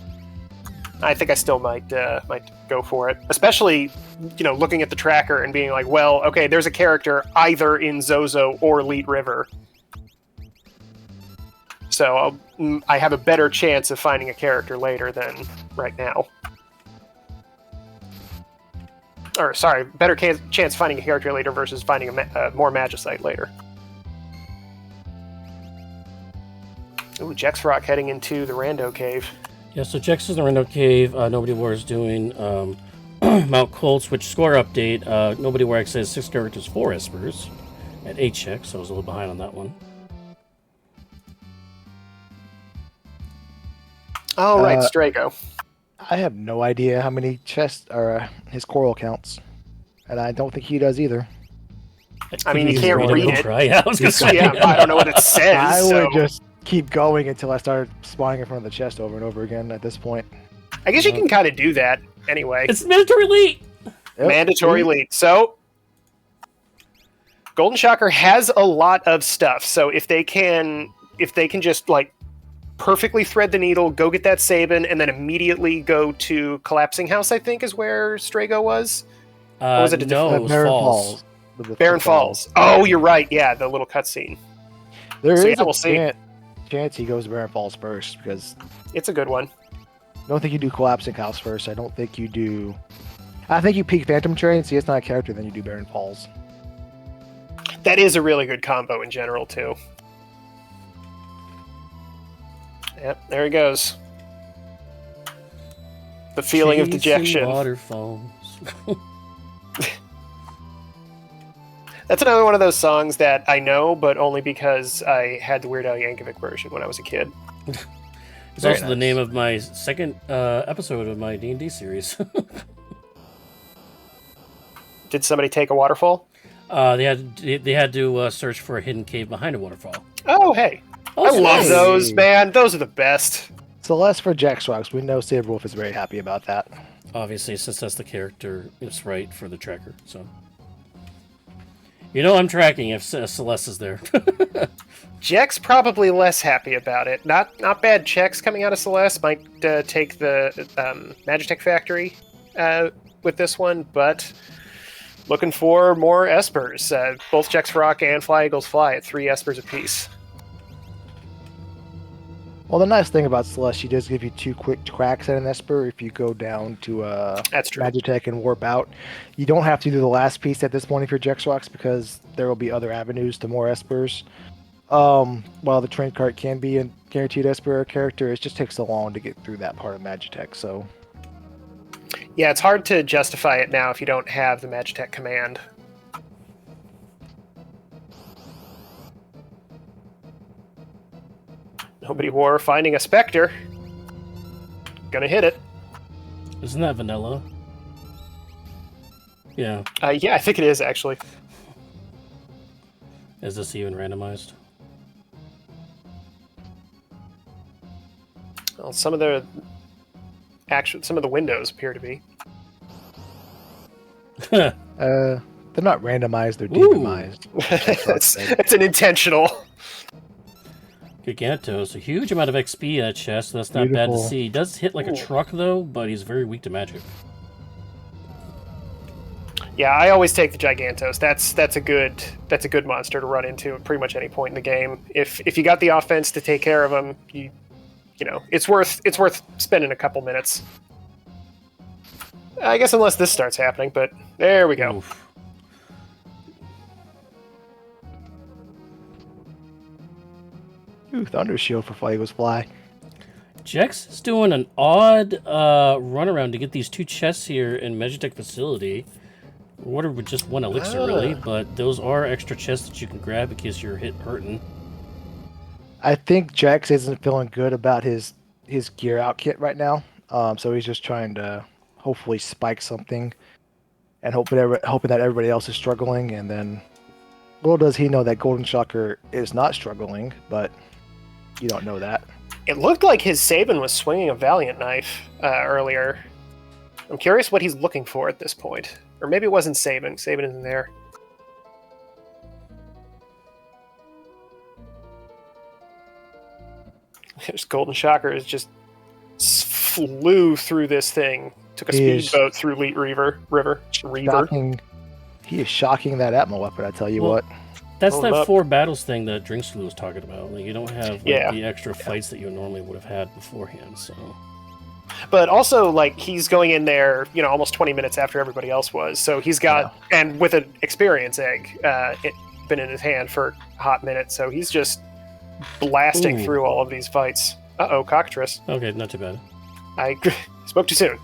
I think I still might go for it. Especially looking at the tracker and being like, well, okay, there's a character either in Zozo or Elite River, so I have a better chance of finding a character later than right now. Or, sorry, better chance finding a character later versus finding a more Magicite later. Ooh, Jexrock heading into the Rando Cave. Yeah, so Jex is in the Rando Cave. Nobody War is doing Mount Cold Switch score update. Nobody War X says 6 characters, 4 Espers at 8 checks, so I was a little behind on that one. Oh, right, Strago. I have no idea how many chests are his coral counts, and I don't think he does either. I mean, you can't read it. Yeah, I was gonna say. Yeah, I don't know what it says. I would just keep going until I started spawning in front of the chest over and over again at this point. I guess you can kind of do that anyway. It's Mandatory Elite! Yep. Mandatory Elite. So, Golden Shocker has a lot of stuff, so if they can just, like, perfectly thread the needle, go get that Sabin, and then immediately go to Collapsing House, I think is where Strago was? Or was it no, it was Barren Falls. Barren Falls. Oh, you're right. Yeah, the little cutscene. There So, is yeah, we'll see. a chance he goes to Barren Falls first, because It's a good one. I don't think you do Collapsing House first. I don't think you do... I think you peek Phantom Train, see it's not a character, then you do Barren Falls. That is a really good combo in general, too. Yep, there he goes. The feeling of Chasing dejection. Waterfalls. That's another one of those songs that I know, but only because I had the Weird Al Yankovic version when I was a kid. It's also the name of my second episode of my D&D series. Did somebody take a waterfall? They had to search for a hidden cave behind a waterfall. Oh, hey. Oh, I love nice. those, man. Those are the best. Celeste for Jaxrox. We know Saberwolf is very happy about that. Obviously, since that's the character, it's right for the tracker. So, I'm tracking if Celeste is there. Jex probably less happy about it. Not bad checks coming out of Celeste. Might take the Magitech Factory with this one, but looking for more Espers. Both Jex Rock and Fly Eagles Fly at 3 Espers apiece. Well, the nice thing about Celeste, she does give you 2 quick cracks at an Esper if you go down to That's true. Magitech and warp out. You don't have to do the last piece at this point if you're Jexrox, because there will be other avenues to more Espers. While the train cart can be a guaranteed Esper character, it just takes so long to get through that part of Magitech, so... Yeah, it's hard to justify it now if you don't have the Magitech command. Nobody War finding a Spectre. Gonna hit it. Isn't that vanilla? Yeah. Yeah, I think it is, actually. Is this even randomized? Well, Well, some of the windows appear to be. They're not randomized, they're Ooh. demonized. It's an intentional. Gigantos, a huge amount of XP in that chest, so that's not bad to Beautiful. see. He does hit like a Ooh. truck, though, but he's very weak to magic. Yeah, I always take the Gigantos. That's a good monster to run into at pretty much any point in the game. If you got the offense to take care of him, you know it's worth spending a couple minutes. I guess unless this starts happening, but there we go. Oof. Ooh, Thunder Shield for Fuegos Fly. Jex is doing an odd runaround to get these 2 chests here in Magitech facility. Ordered with just 1 elixir, really, but those are extra chests that you can grab in case you're hurting. I think Jax isn't feeling good about his gear out kit right now, so he's just trying to hopefully spike something, and hoping that everybody else is struggling. And then, little does he know that Golden Shocker is not struggling, but you don't know that. It looked like his Sabin was swinging a Valiant knife earlier. I'm curious what he's looking for at this point. Or maybe it wasn't Sabin. Sabin isn't there. There's Golden Shocker is just flew through this thing. Took a speedboat through Leet River. Shocking. He is shocking that Atma weapon, I tell you what. That's Hold him that up. 4 battles thing that Drinksflu was talking about. Like, you don't have like, Yeah. the extra fights that you normally would have had beforehand, so... But also, like, he's going in there, you know, almost 20 minutes after everybody else was. So he's got, and with an experience egg, it been in his hand for a hot minute. So he's just blasting Ooh. through all of these fights. Uh-oh, Cockatrice. Okay, not too bad. I spoke too soon.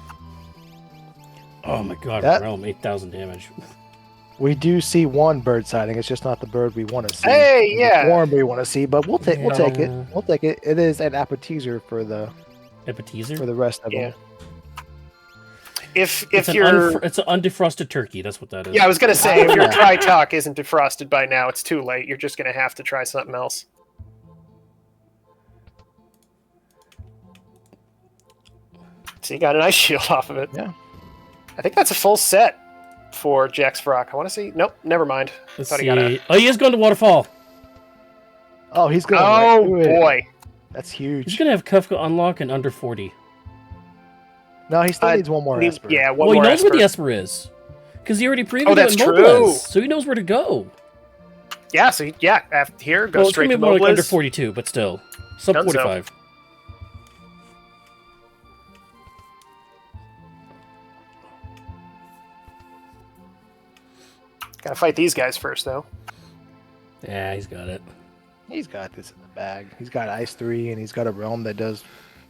Oh my god, That- Realm, 8,000 damage. We do see one bird sighting. It's just not the bird we want to see. Hey, It's yeah. the form we want to see, but we'll take it. Yeah. We'll take it. It is an appetizer for the Appetizer? rest of Yeah. them. If It's you're... it's an undefrosted turkey, that's what that is. Yeah, I was going to say, if your Yeah. dry talk isn't defrosted by now, it's too late. You're just going to have to try something else. So you got an ice shield off of it. Yeah. I think that's a full set for Jax Frock. I want to see... Nope, never mind. Let's Thought see. he got a... Oh, he is going to Waterfall! Oh, he's going. Oh, right through it. boy. That's He's huge. going to have Kafka unlock in under 40. No, he still I needs one more Need- Esper. Yeah, one Well, he more knows where the Esper. Esper is. Because he already previewed Oh, that's it in true. Moblez, so he knows where to go. Yeah, so here, go Well, it's straight going to to be more like under Moblez. 42, but still. Sub Dunzo. 45. Gotta fight these guys first, though. Yeah, he's got it. He's got this in the bag. He's got Ice 3, and he's got a Realm that does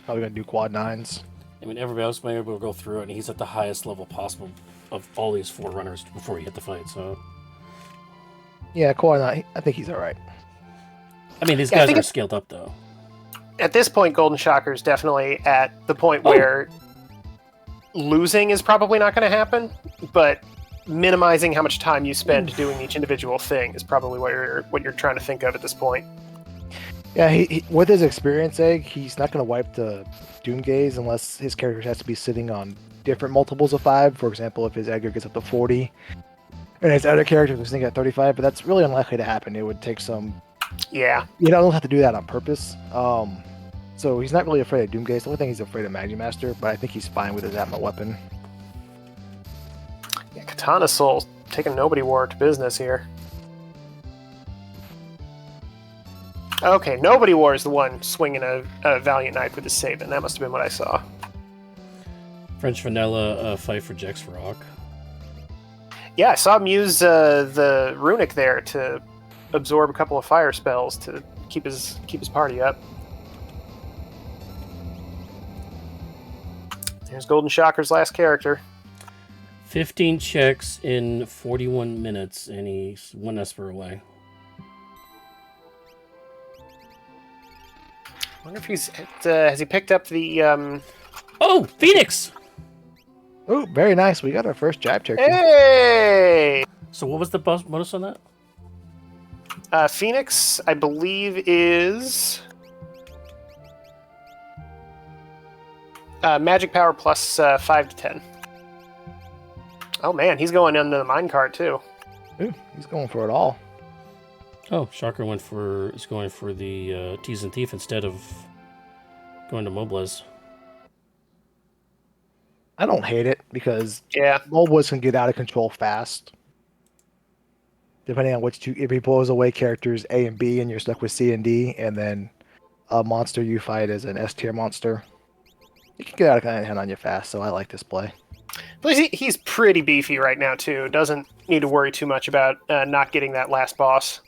probably going to do quad 9s. I mean, everybody else might be able to go through it, and he's at the highest level possible of all these 4 runners before he hit the fight, so... Yeah, quad 9. I think he's all right. I mean, these Yeah, I guys think are it- scaled up, though. At this point, Golden Shocker is definitely at the point Oh. where losing is probably not going to happen, but minimizing how much time you spend doing each individual thing is probably what you're trying to think of at this point. Yeah, he with his experience egg, he's not going to wipe the Doom Gaze unless his character has to be sitting on different multiples of 5. For example, if his egg gets up to 40, and his other character is sitting at 35, but that's really unlikely to happen. It would take some... Yeah. You don't have to do that on purpose. So he's not really afraid of Doom Gaze. The only thing he's afraid of Magimaster, but I think he's fine with his Atma weapon. Yeah, Katana Soul taking Nobody War to business here. Okay, Nobody War is the one swinging a Valiant Knife with his Sabin. That must have been what I saw. French Vanilla fight for Jex Rock. Yeah, I saw him use the Runic there to absorb a couple of fire spells to keep his party up. There's Golden Shocker's last character. 15 checks in 41 minutes, and he's 1 Esper away. I wonder if has he picked up the Oh, Phoenix! Oh, very nice. We got our first Jive Turkey. Hey! So what was the bonus on that? Phoenix, I believe, is Magic power plus 5 to 10. Oh man, he's going into the minecart too. Ooh, he's going for it all. Oh, Shocker is going for the Tease and Thief instead of going to Moblez. I don't hate it because Yeah. Moblez can get out of control fast. Depending on if he blows away characters A and B and you're stuck with C and D, and then a monster you fight is an S tier monster, he can get out of hand on you fast, so I like this play. But he's pretty beefy right now too. Doesn't need to worry too much about not getting that last boss.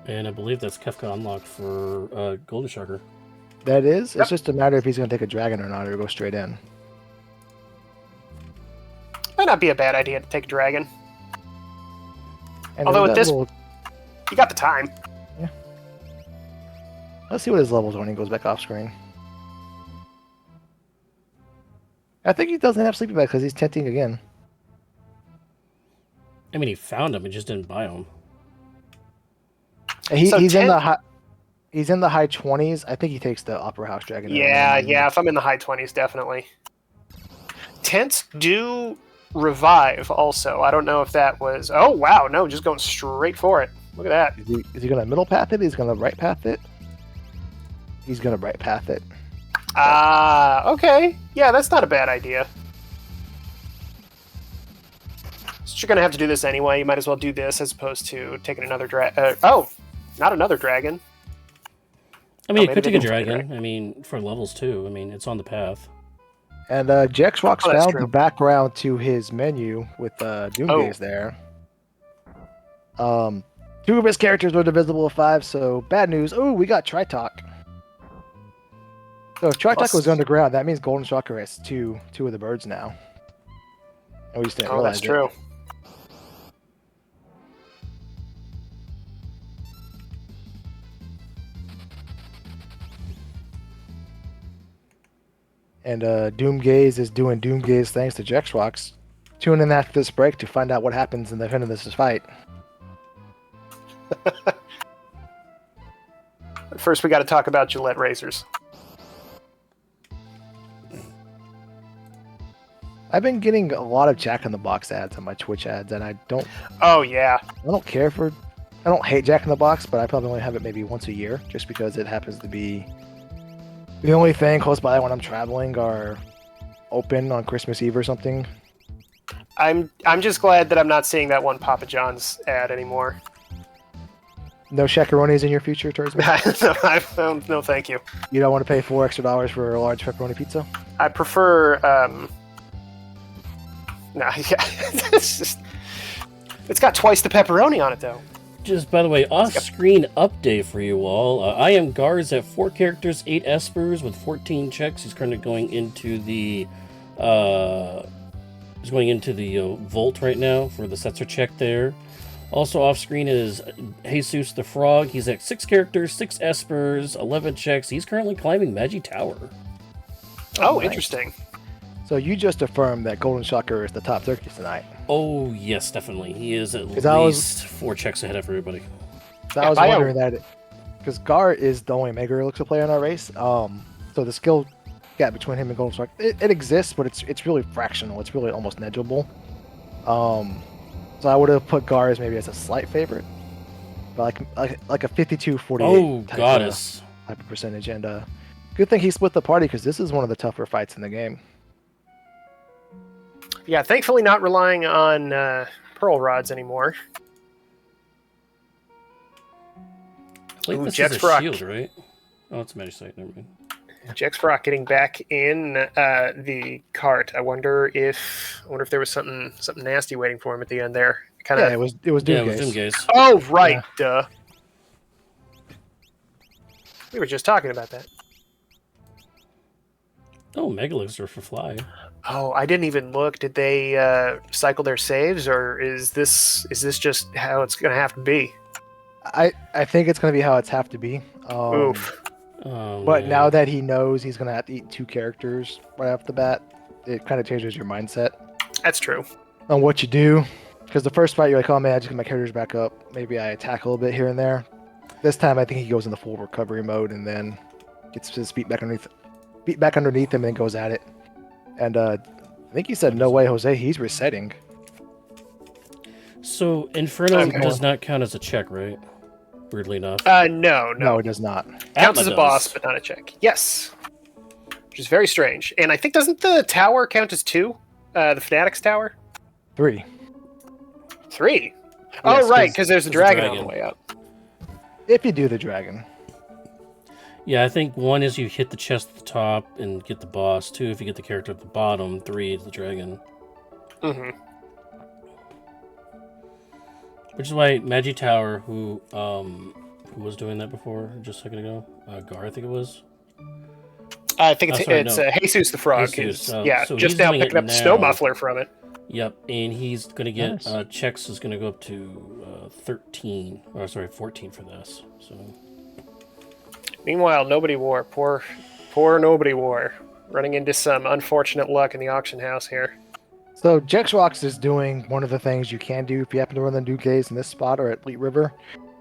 And I believe that's Kefka unlocked for Golden Shocker. That is? Yep. It's just a matter if he's going to take a dragon or not, or go straight in. Might not be a bad idea to take a dragon. And Although that at this, little- you got the time. Let's see what his levels are when he goes back off screen. I think he doesn't have sleepy bag because he's tenting again. I mean, he found him, he just didn't buy him. And he's in the high 20s. I think he takes the Opera House Dragon. Yeah. If I'm in the high 20s, definitely. Tents do revive also. I don't know if that was... Oh, wow. No, just going straight for it. Look at that. Is he going to middle path it? He's going to right path it? He's going to right path it. Okay. Yeah, that's not a bad idea. So you're going to have to do this anyway. You might as well do this as opposed to taking another dragon. Not another dragon. I mean, you maybe could they take a didn't take a dragon. I mean, for levels too. I mean, it's on the path. And Jex Rocks Oh, that's found true. the background to his menu with Doomgaze there. Two of his characters were divisible of 5, so bad news. Oh, we got Tritalk. So if Tritalk Plus- was underground, that means Golden Shocker has two of the birds now. And we just didn't Oh, realize that's true. it. And Doomgaze is doing Doomgaze thanks to Jex Rocks. Tune in after this break to find out what happens in the end of this fight. First, we got to talk about Gillette razors. I've been getting a lot of Jack in the Box ads on my Twitch ads, and I don't Yeah. I don't hate Jack in the Box, but I probably only have it maybe once a year, just because it happens to be the only thing close by when I'm traveling or open on Christmas Eve or something. I'm just glad that I'm not seeing that one Papa John's ad anymore. No shacaronis in your future towards me? No, thank you. You don't want to pay $4 extra for a large pepperoni pizza? I prefer. It's got twice the pepperoni on it though. Just, by the way, off-screen update for you all. I am Gars at 4 characters, 8 espers with 14 checks. He's currently going into the Volt right now for the Setzer check there. Also off-screen is Jesus the Frog. He's at 6 characters, 6 espers, 11 checks. He's currently climbing Magi Tower. Oh, nice. interesting. So you just affirmed that Golden Shocker is the top turkey tonight. Oh, yes, definitely. He is at 'Cause I was- least 4 checks ahead of everybody. So Yeah, I was bio- wondering that because Gar is the only Mega Elixir player in our race. So the skill gap between him and Golden Shocker it exists, but it's really fractional. It's really almost negligible. So I would have put Gar as maybe as a slight favorite, but like a 52-48 Oh, type goddess. type of percentage. And good thing he split the party because this is one of the tougher fights in the game. Yeah, thankfully not relying on pearl rods anymore. I believe Ooh, this Jex is a Brock. shield, right? Oh, it's a Magi Sight. Never mind. Jex Brock getting back in the cart. I wonder if there was something nasty waiting for him at the end there. Kind Yeah, of. it was Yeah, it was Doomgaze. Doomgaze. Oh, right. Yeah. Duh. We were just talking about that. Oh, Mega Elixir for Fly. Oh, I didn't even look. Did they cycle their saves, or is this just how it's going to have to be? I think it's going to be how it's have to be. Oof. Oh, But man. now that he knows he's going to have to eat 2 characters right off the bat, it kind of changes your mindset That's true. on what you do. Because the first fight, you're like, oh man, I just get my characters back up. Maybe I attack a little bit here and there. This time, I think he goes in the full recovery mode and then gets his feet back underneath him and goes at it. And I think he said, "No way, Jose." He's resetting. So Inferno Okay. does not count as a check, right? Weirdly enough. No, it does not. Counts Atma as a does. boss, but not a check. Yes. Which is very strange. And I think, doesn't the tower count as 2? The Fanatics Tower? 3. 3? Yes, Oh, right, 'cause because there's a there's a dragon on the dragon. way up. If you do the dragon. Yeah, I think 1 is you hit the chest at the top and get the boss. 2, if you get the character at the bottom. 3 is the dragon. Mm-hmm. Which is why Magi Tower, who was doing that before just a second ago, Gar, I think it was. I think Oh, sorry, it's no. Jesus the Frog. Jesus, Is, so just he's now doing it picking up the snow now. muffler from it. Yep, and he's going to get Nice. checks is going to go up to 13, or sorry, 14 for this. So Meanwhile, Nobody War. Poor Nobody War. Running into some unfortunate luck in the auction house here. So Jexrox is doing one of the things you can do if you happen to run the new gaze in this spot or at Fleet River.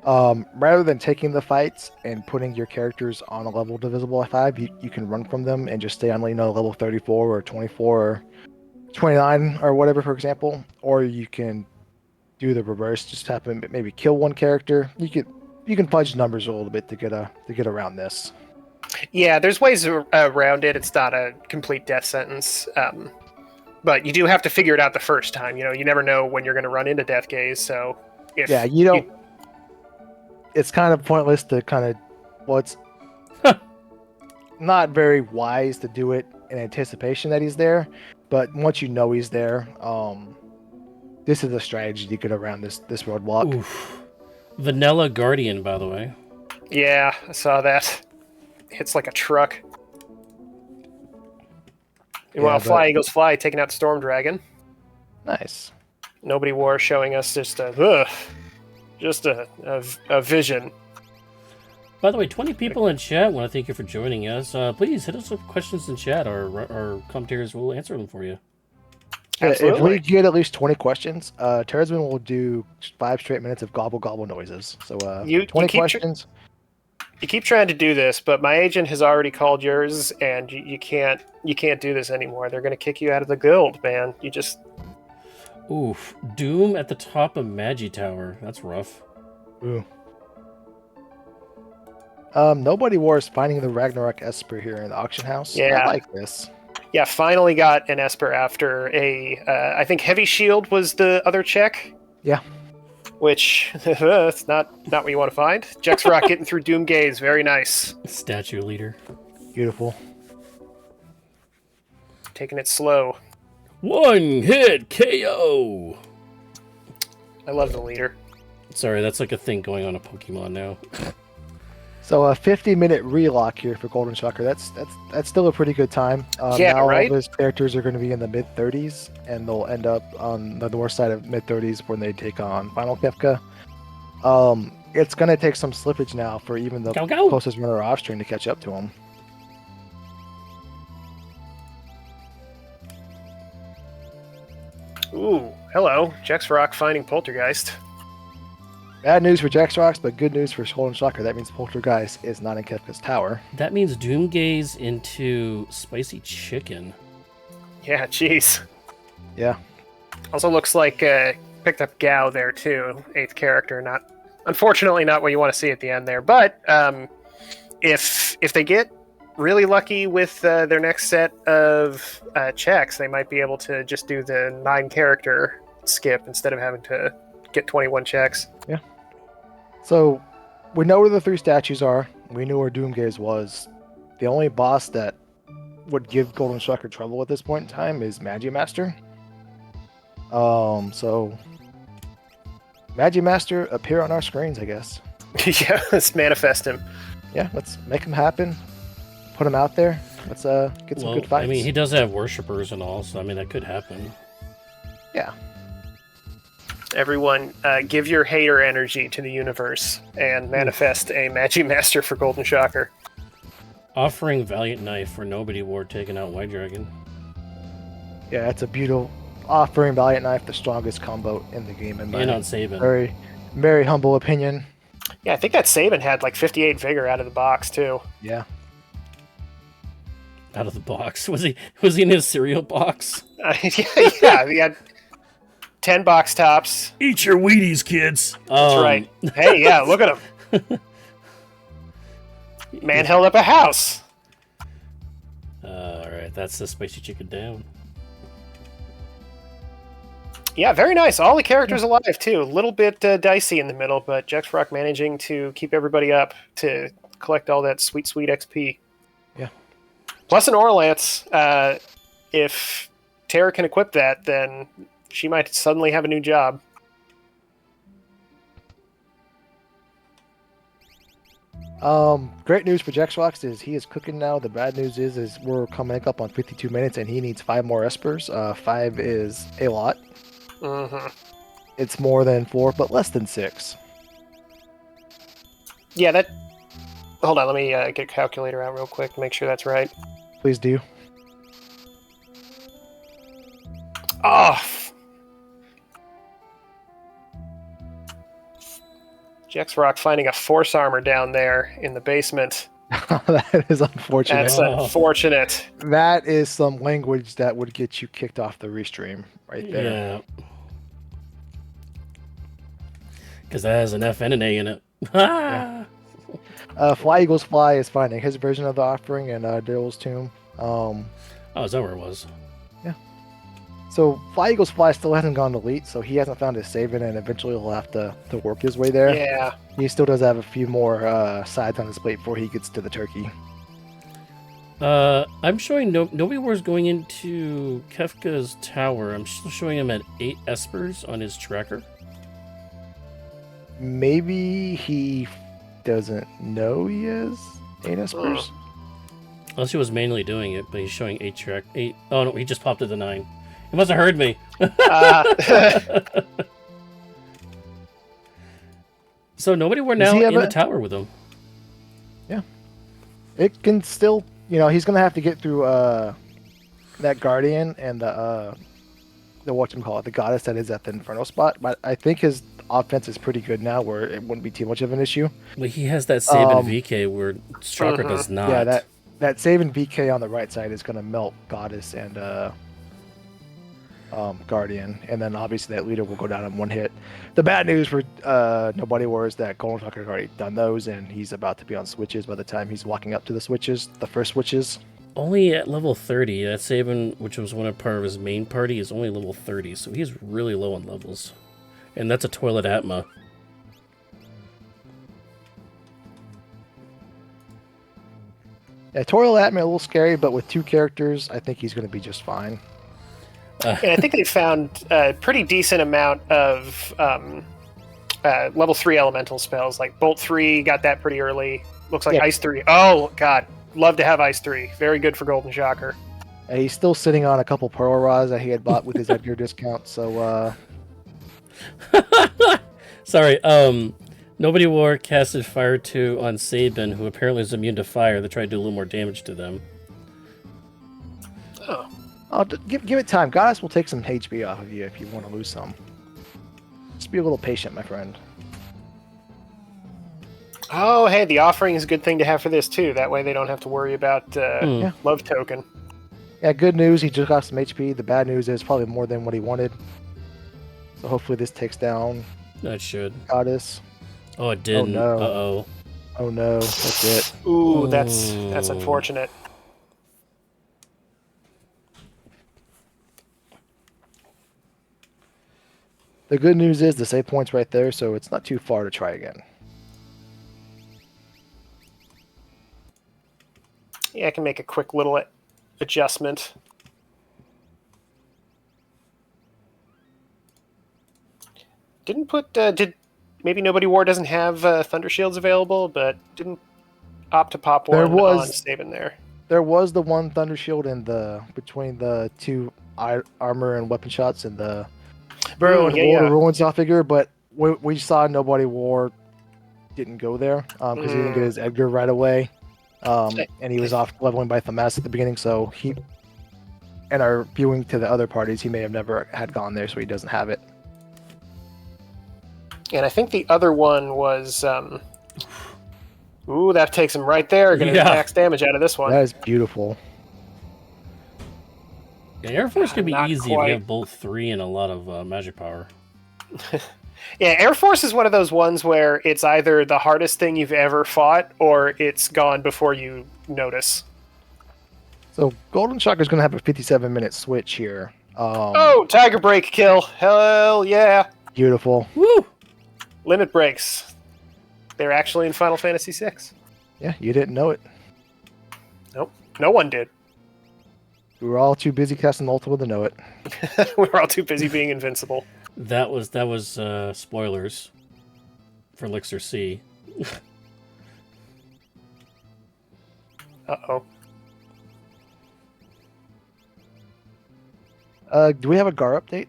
Rather than taking the fights and putting your characters on a level divisible by 5, you can run from them and just stay on, level 34 or 24 or 29 or whatever, for example. Or you can do the reverse, just happen maybe kill one character. You can fudge numbers a little bit to get around this. Yeah, there's ways around it. It's not a complete death sentence. But you do have to figure it out the first time. You never know when you're going to run into Death Gaze, so if Yeah, you don't. It's kind of pointless to it's not very wise to do it in anticipation that he's there. But once you know he's there, this is a strategy to get around this roadblock. oof. Vanilla Guardian, by the way. Yeah, I saw that. Hits like a truck. Meanwhile, but- Fly Eagles Fly taking out the Storm Dragon. Nice. Nobody War showing us just a vision. By the way, 20 people in chat want to thank you for joining us. Please hit us with questions in chat. Our commentators will answer them for you. Yeah, if Absolutely. we get at least 20 questions, Terrorsman will do 5 straight minutes of gobble gobble noises. So You 20 keep questions. You keep trying to do this, but my agent has already called yours, and you can't do this anymore. They're going to kick you out of the guild, man. You just Oof. Doom at the top of Magi Tower. That's rough. Ooh. Nobody War is finding the Ragnarok Esper here in the auction house. Yeah. I like this. Yeah, finally got an Esper after I think Heavy Shield was the other check. Yeah. Which, it's not what you want to find. Jexrock getting through Doom Gaze, very nice. Statue leader. Beautiful. Taking it slow. 1 hit KO. I love the leader. Sorry, that's like a thing going on in Pokemon now. So a 50-minute relock here for Golden Shocker. That's still a pretty good time. Yeah, now right? all those characters are going to be in the mid-30s, and they'll end up on the north side of mid-30s when they take on Final Kefka. It's going to take some slippage now for even the Go. closest runner off string to catch up to him. Ooh, hello. Jexrock finding Poltergeist. Bad news for Jexrox, but good news for Golden Shocker. That means Poltergeist is not in Kefka's tower. That means Doom Gaze into Spicy Chicken. Yeah, jeez. Yeah. Also looks like picked up Gao there too, 8th character. Unfortunately not what you want to see at the end there. But if they get really lucky with their next set of checks, they might be able to just do the 9 character skip instead of having to get 21 checks. Yeah. So we know where the 3 statues are. We knew where Doomgaze was. The only boss that would give Golden Shocker trouble at this point in time is Magimaster. So Magimaster appear on our screens, I guess. Yeah, let's manifest him. Yeah, let's make him happen. Put him out there. Let's get some good fights. I mean, he does have worshippers and all, so I mean that could happen. Yeah. Everyone, give your hater energy to the universe and manifest a Magimaster for Golden Shocker. Offering Valiant Knife for Nobody War taking out White Dragon. Yeah, it's a beautiful offering. Valiant Knife, the strongest combo in the game, in my And on Sabin. very, very humble opinion. Yeah, I think that Saban had like 58 vigor out of the box too. Yeah. Out of the box. Was he in his cereal box? Yeah, he had 10 box tops. Eat your Wheaties, kids. That's right. Hey, yeah, look at him. Man held up a house. All right, that's the spicy chicken down. Yeah, very nice. All the characters alive too. A little bit dicey in the middle, but Jexrock managing to keep everybody up to collect all that sweet, sweet XP. Yeah. Plus an Orlance. If Tara can equip that, then she might suddenly have a new job. Great news for Jexrox is he is cooking now. The bad news is we're coming up on 52 minutes and he needs 5 more espers. 5 is a lot. Mm-hmm. It's more than 4, but less than 6. Yeah, that... Hold on, let me get a calculator out real quick to make sure that's right. Please do. Oh! Jexrock finding a force armor down there in the basement. That is unfortunate. That's unfortunate. That is some language that would get you kicked off the restream right there. Yeah. Because that has an F and an A in it. Yeah. Fly Eagles Fly is finding his version of the offering in Daryl's tomb. Oh, is that where it was? So Fly Eagles Fly still hasn't gone elite, so he hasn't found his saving, and eventually he'll have to work his way there. Yeah. He still does have a few more sides on his plate before he gets to the turkey. I'm showing Nobody War's going into Kefka's tower. I'm still showing him at 8 espers on his tracker. Maybe he doesn't know he is 8 espers. Unless he was manually doing it, but he's showing 8. Oh no, he just popped at the 9. He must have heard me. So Nobody War now in the tower with him. Yeah. It can still, he's going to have to get through that Guardian and the the goddess that is at the Inferno spot. But I think his offense is pretty good now where it wouldn't be too much of an issue. But he has that save in VK where Stroker does not. Yeah, that save in VK on the right side is going to melt goddess and Guardian, and then obviously that leader will go down in one hit. The bad news for Nobody War is that Golden Tucker has already done those, and he's about to be on switches by the time he's walking up to the switches, the first switches. Only at level 30. That Saban, which was part of his main party, is only level 30, so he's really low on levels. And that's a Toilet Atma. Yeah, Toilet Atma a little scary, but with 2 characters, I think he's going to be just fine. And I think they found a pretty decent amount of level 3 elemental spells. Like Bolt 3 got that pretty early. Looks like Ice 3. Oh, God. Love to have Ice 3. Very good for Golden Shocker. He's still sitting on a couple Pearl Rods that he had bought with his Edgar discount, so... Sorry, Nobody War casted Fire 2 on Saban, who apparently is immune to fire, that tried to do a little more damage to them. Oh. Give it time. Goddess will take some HP off of you if you want to lose some. Just be a little patient, my friend. Oh, hey, the offering is a good thing to have for this, too. That way they don't have to worry about Love Token. Yeah, good news, he just got some HP. The bad news is probably more than what he wanted. So hopefully this takes down That should. Goddess. Oh, it didn't. Oh, no. Uh-oh. Oh no, that's it. Ooh, that's unfortunate. The good news is the save point's right there, so it's not too far to try again. Yeah, I can make a quick little adjustment. Did maybe Nobody War doesn't have Thunder Shields available, but didn't opt to pop one on Saban there. There was the one Thunder Shield in between the 2 armor and weapon shots and the World of Ruins off figure, but we saw Nobody War didn't go there because he didn't get his Edgar right away, and he was off leveling by Thamas at the beginning, so he and our viewing to the other parties, he may have never had gone there, so he doesn't have it. And I think the other one was... Ooh, that takes him right there. Going to get max damage out of this one. That is beautiful. Yeah, Air Force can be Not easy if quite. you have both 3 and a lot of magic power. Yeah, Air Force is one of those ones where it's either the hardest thing you've ever fought, or it's gone before you notice. So Golden Shocker's going to have a 57-minute switch here. Oh, Tiger Break kill. Hell yeah. Beautiful. Woo! Limit breaks. They're actually in Final Fantasy VI. Yeah, you didn't know it. Nope, no one did. We were all too busy casting Ultima to know it. We were all too busy being invincible. That was spoilers for Elixir C. Uh-oh. Do we have a Gar update?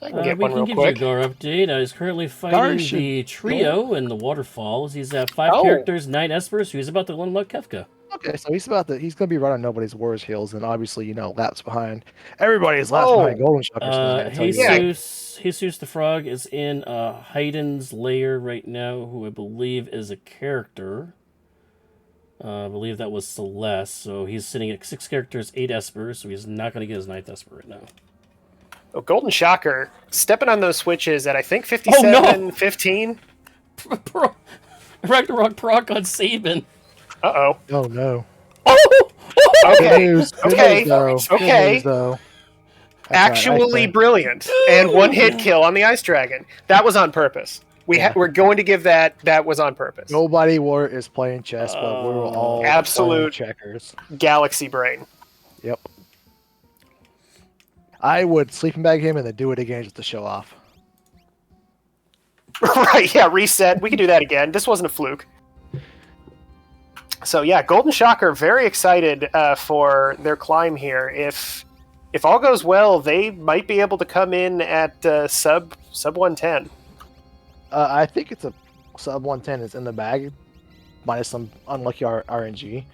I can get We one can real give quick. you a Gar update. He's currently Gar fighting should the trio in the waterfalls. He's at 5 Oh. characters, 9 espers, so he's about to unlock Kefka. Okay, so he's gonna be running nobody's Wars Heels, and obviously, you know, laps behind. Everybody's laps Oh. behind Golden Shocker. So I tell you Yeah. what. Jesus the Frog is in Hayden's lair right now, who I believe is a character. I believe that was Celeste, so he's sitting at 6 characters, 8 espers, so he's not going to get his 9th esper right now. Oh, Golden Shocker stepping on those switches at I think 57, 15. Ragnarok proc on Sabin. Uh-oh. Oh no. Oh! Okay. Good news. Good Okay. news, though. Okay. Good news, though. That's right, Actually I said- brilliant. And one hit kill on the Ice Dragon. That was on purpose. We're going to give that was on purpose. Nobody is playing chess, but we were all Absolute. playing checkers. Galaxy brain. Yep. I would sleeping bag him and then do it again just to show off. Right, yeah, reset. We can do that again. This wasn't a fluke. So yeah, Golden Shocker very excited for their climb here. If all goes well, they might be able to come in at sub 110. I think it's a sub 110 is in the bag, minus some unlucky RNG.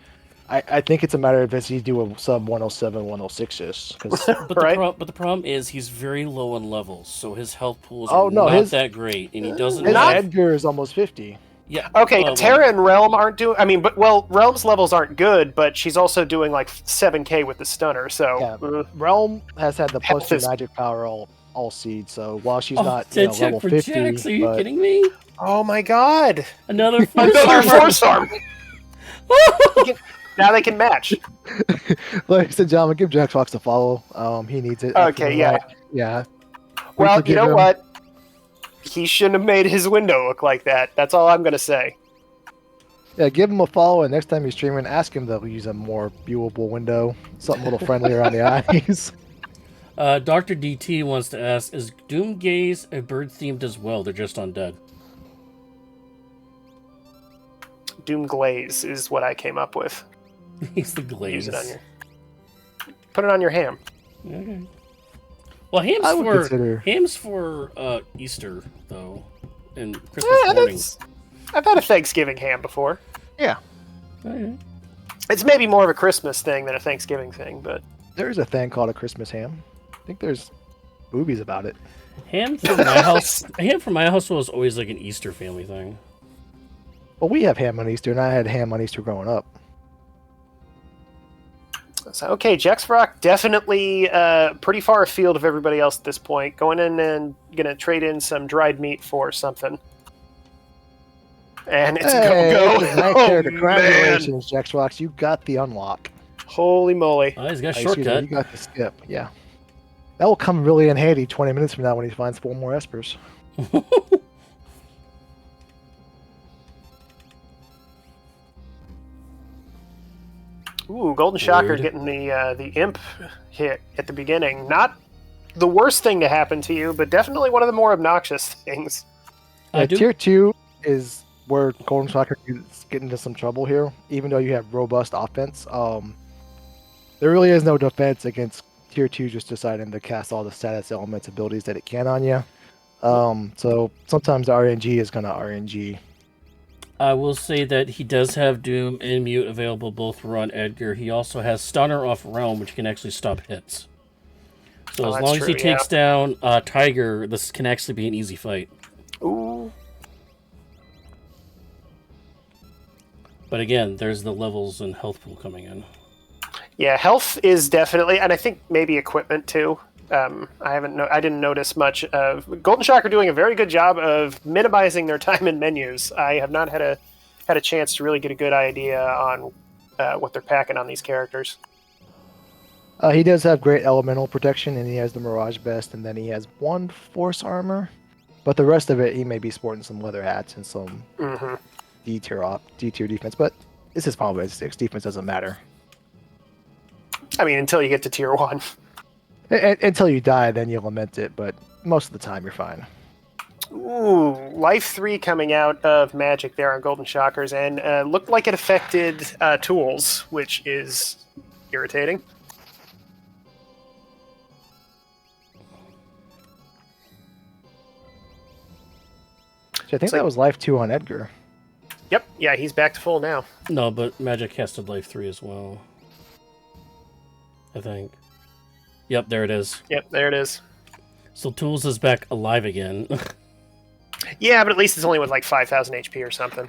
I think it's a matter of if you do a sub 107, 106 just because. Right. But the problem is he's very low on levels, so his health pools Oh, are no, not his- that great, and he doesn't His have... Edgar is almost 50. Yeah. Okay, well, Terra and Realm aren't doing. I mean, Realm's levels aren't good, but she's also doing like 7K with the stunner. So Yeah. Realm has had the plus Health 2 is- magic power all seed, so while she's Oh, not dead check level for 50, Jax, are you but- kidding me? oh my god, Another another force force arm. Now they can match. like I said, John, give Jack Fox a follow. He needs it. after Okay, the yeah. night. Yeah. We Well, you forgive know him. what? He shouldn't have made his window look like that. That's all I'm gonna say. Yeah, give him a follow, and next time he's streaming, ask him to use a more viewable window, something a little friendlier on the eyes. Dr. DT wants to ask, is Doomgaze a bird themed as well? They're just undead. Doom Glaze is what I came up with. He's the glaze. Use it on your. Put it on your ham. Okay. Well, I would consider. ham's for Easter though, and Christmas Yeah, morning. I've had a Thanksgiving ham before. Yeah, Okay. It's maybe more of a Christmas thing than a Thanksgiving thing, but there's a thing called a Christmas ham. I think there's movies about it. Ham from my house. Ham from my household was always like an Easter family thing. Well, we have ham on Easter, and I had ham on Easter growing up. so okay. Jexrock definitely pretty far afield of everybody else at this point. Going in and gonna trade in some dried meat for something. And it's Hey, go. it's a nice Oh, character. man. Congratulations, Jax Rocks. You got the unlock. Holy moly. Oh, he's got a Excuse me, shortcut. you got the skip. Yeah, that will come really in handy 20 minutes from now when he finds 4 more espers. Ooh, Golden Shocker Rude. getting the imp hit at the beginning. Not the worst thing to happen to you, but definitely one of the more obnoxious things. I do. Tier 2 is where Golden Shocker is getting into some trouble here, even though you have robust offense. There really is no defense against Tier 2 just deciding to cast all the status elements abilities that it can on you. So sometimes the RNG is going to RNG. I will say that he does have Doom and Mute available both for on Edgar. He also has Stunner off Realm, which can actually stop hits. So Oh, as that's long as he true, takes down Tiger, this can actually be an easy fight. But again, there's the levels and health pool coming in. Yeah, health is definitely, and I think maybe equipment too. I didn't notice much of Golden Shocker doing a very good job of minimizing their time in menus. I have not had a chance to really get a good idea on what they're packing on these characters. He does have great elemental protection, and he has the Mirage Vest, and then he has 1 Force Armor. But the rest of it, he may be sporting some leather hats and some D tier defense. But this is Final Fantasy 6. Defense doesn't matter. I mean, until you get to tier 1. Until you die, then you lament it. But most of the time, you're fine. Ooh, Life 3 coming out of Magic there on Golden Shockers, and looked like it affected tools, which is irritating. So I think that was Life 2 on Edgar. Yep, yeah, he's back to full now. No, but Magic casted Life 3 as well. I think. Yep, there it is. Yep, there it is. So Tools is back alive again. Yeah, but at least it's only with like 5,000 HP or something.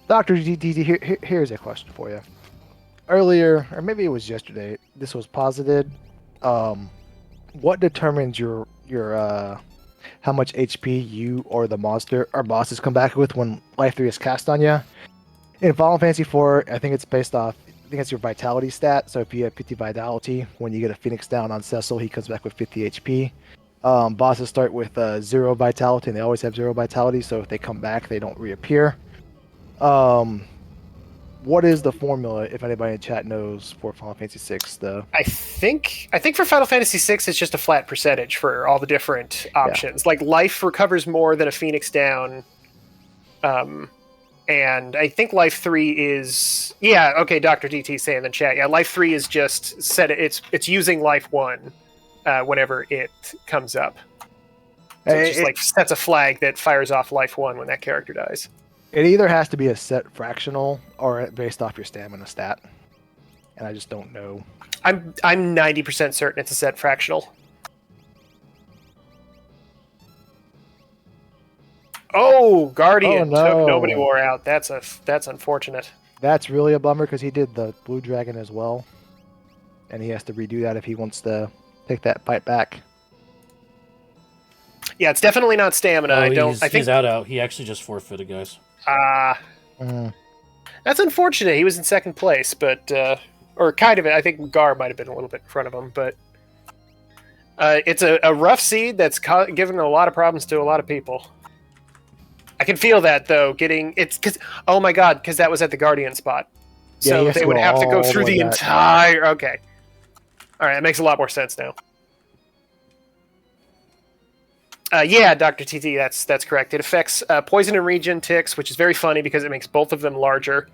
Dr. DD, here's a question for you. Earlier, or maybe it was yesterday, this was posited. What determines your how much HP you or the monster or bosses come back with when Life 3 is cast on you? In Final Fantasy 4, I think it's based off, I think it's your vitality stat. So if you have 50 vitality, when you get a Phoenix down on Cecil, he comes back with 50 HP. Bosses start with 0 vitality, and they always have 0 vitality, so if they come back, they don't reappear. What is the formula, if anybody in chat knows, for Final Fantasy 6? I think for Final Fantasy 6, it's just a flat percentage for all the different options. Yeah. Like life recovers more than a Phoenix down. And I think Life 3 is okay, Dr. DT saying in the chat. Yeah, Life 3 is just set it's using Life 1 whenever it comes up. So it just like sets a flag that fires off Life 1 when that character dies. It either has to be a set fractional or based off your stamina stat. And I just don't know. I'm 90% certain it's a set fractional. Oh, Guardian took Nobody War out. That's unfortunate. That's really a bummer because he did the Blue Dragon as well. And he has to redo that if he wants to take that fight back. Yeah, it's definitely not stamina. I think he's out. He actually just forfeited, guys. That's unfortunate. He was in second place, but or kind of. I think Gar might have been a little bit in front of him, but it's a rough seed that's given a lot of problems to a lot of people. I can feel that though. Because that was at the Guardian spot, so they would have to go through the entire. Okay, all right, that makes a lot more sense now. Yeah, Dr. TT, that's correct. It affects poison and regen ticks, which is very funny because it makes both of them larger.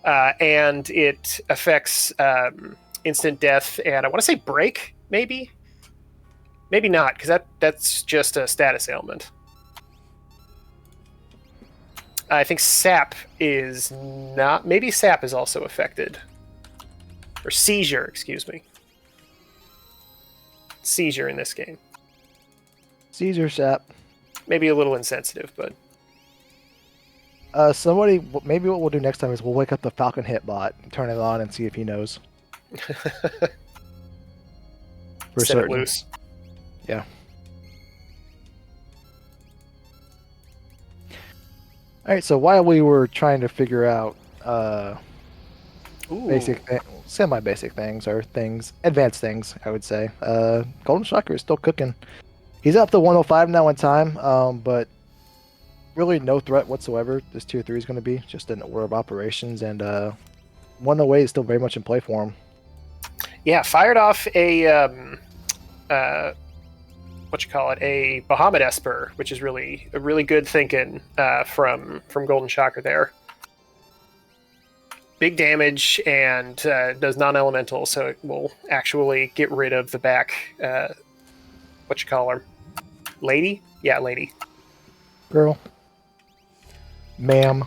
And it affects instant death, and I want to say break, maybe? Maybe not, because that's just a status ailment. I think sap is not... Maybe sap is also affected. Or seizure, excuse me. Seizure in this game. Seizure sap. Maybe a little insensitive, but... maybe what we'll do next time is we'll wake up the Falcon Hit bot, turn it on, and see if he knows. Set it loose. Yeah. Alright, so while we were trying to figure out semi-basic things, or advanced things, I would say, Golden Shocker is still cooking. He's up to 105 now in time, but really no threat whatsoever. This tier 3 is going to be just an order of operations, and 108 is still very much in play for him. Yeah, fired off a a Bahamut Esper, which is really good thinking from Golden Shocker there. Big damage and does non-elemental, so it will actually get rid of the back. Lady? Yeah, lady. Girl. Ma'am.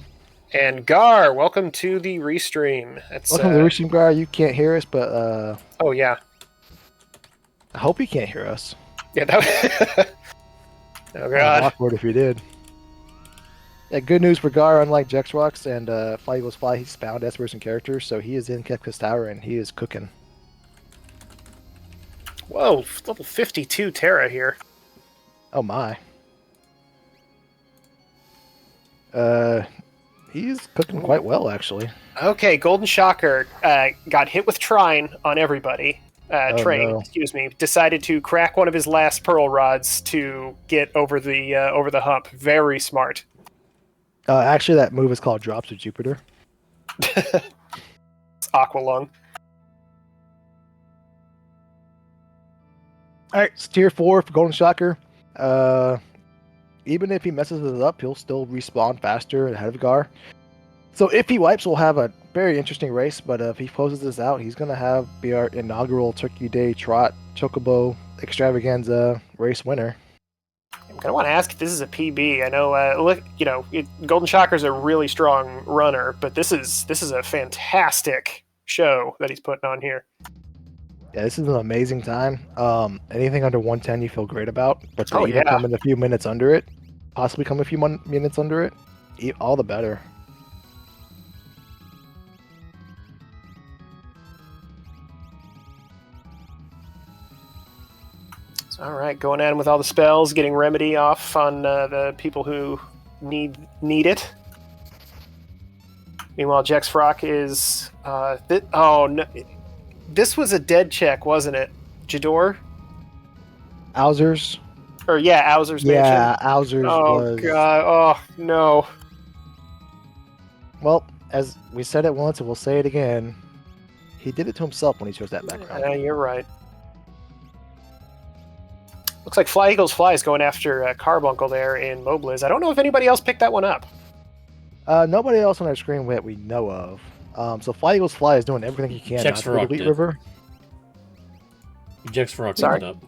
And Gar, welcome to the restream. Welcome to the restream, Gar. You can't hear us, but oh yeah. I hope you can't hear us. Yeah, that oh god. Awkward if you did. Yeah, good news for Gar, unlike Jexrox and Fly Eagles Fly, he's found S-person characters, so he is in Kefka's Tower and he is cooking. Whoa, level 52 Terra here. Oh my. He's cooking quite well, actually. Okay, Golden Shocker got hit with Trine on everybody. Train, no. excuse me. Decided to crack one of his last pearl rods to get over the hump. Very smart. Actually, that move is called Drops of Jupiter. It's Aqualung. All right, it's tier 4 for Golden Shocker. Even if he messes it up, he'll still respawn faster ahead of Gar. So if he wipes, we'll have a very interesting race. But if he closes this out, he's going to be our inaugural Turkey Day Trot Chocobo Extravaganza race winner. I'm gonna want to ask if this is a PB. I know, look, Golden Shocker's a really strong runner, but this is a fantastic show that he's putting on here. Yeah, this is an amazing time. Anything under 110 you feel great about, but to even yeah. come in a few minutes under it, possibly come a few minutes under it, all the better. All right, going at him with all the spells, getting Remedy off on the people who need it. Meanwhile, Jexfrock is... oh, no. This was a dead check, wasn't it? Jador? Owzer's? Or, yeah, Owzer's Mansion. Yeah, Owzer's was... Oh, God. Oh, no. Well, as we said it once and we'll say it again, he did it to himself when he chose that background. Yeah, you're right. Looks like Fly Eagles Fly is going after Carbuncle there in Mobliz. I don't know if anybody else picked that one up. Nobody else on our screen that we know of. So Fly Eagles Fly is doing everything he can not to go to Elite River. Jexfrock Sorry. picked it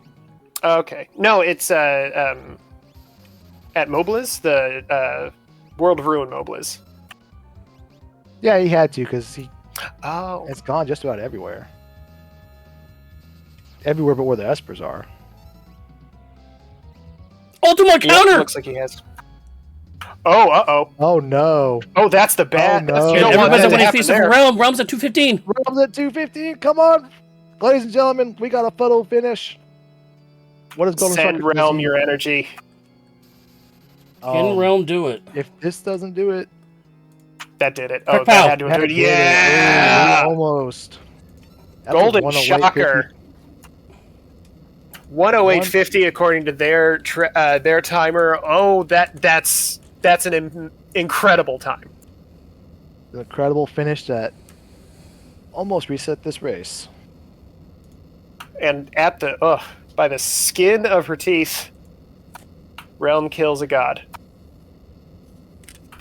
up. Okay. No, it's at Mobliz, the World of Ruin Mobliz. Yeah, he had to because Oh. it's gone just about everywhere. Everywhere but where the Espers are. Ultima counter! Looks like he has. Oh, uh-oh. Oh, no. Oh, that's the bad. Oh, no. You don't want Everybody's that at to 1 happen HP there. for Realm's at 215. Realms at 215. Come on. Ladies and gentlemen, we got a photo finish. What is Golden Send Shocker Realm missing? your energy. Can Realm do it? If this doesn't do it... That did it. Quick Oh, pow. that had to have that done it. did it. Yeah! Ooh, almost. That's a Golden 108.50. Shocker. 108.50 according to their timer. Oh, that's an incredible time. An incredible finish that almost reset this race. And by the skin of her teeth, Realm kills a god.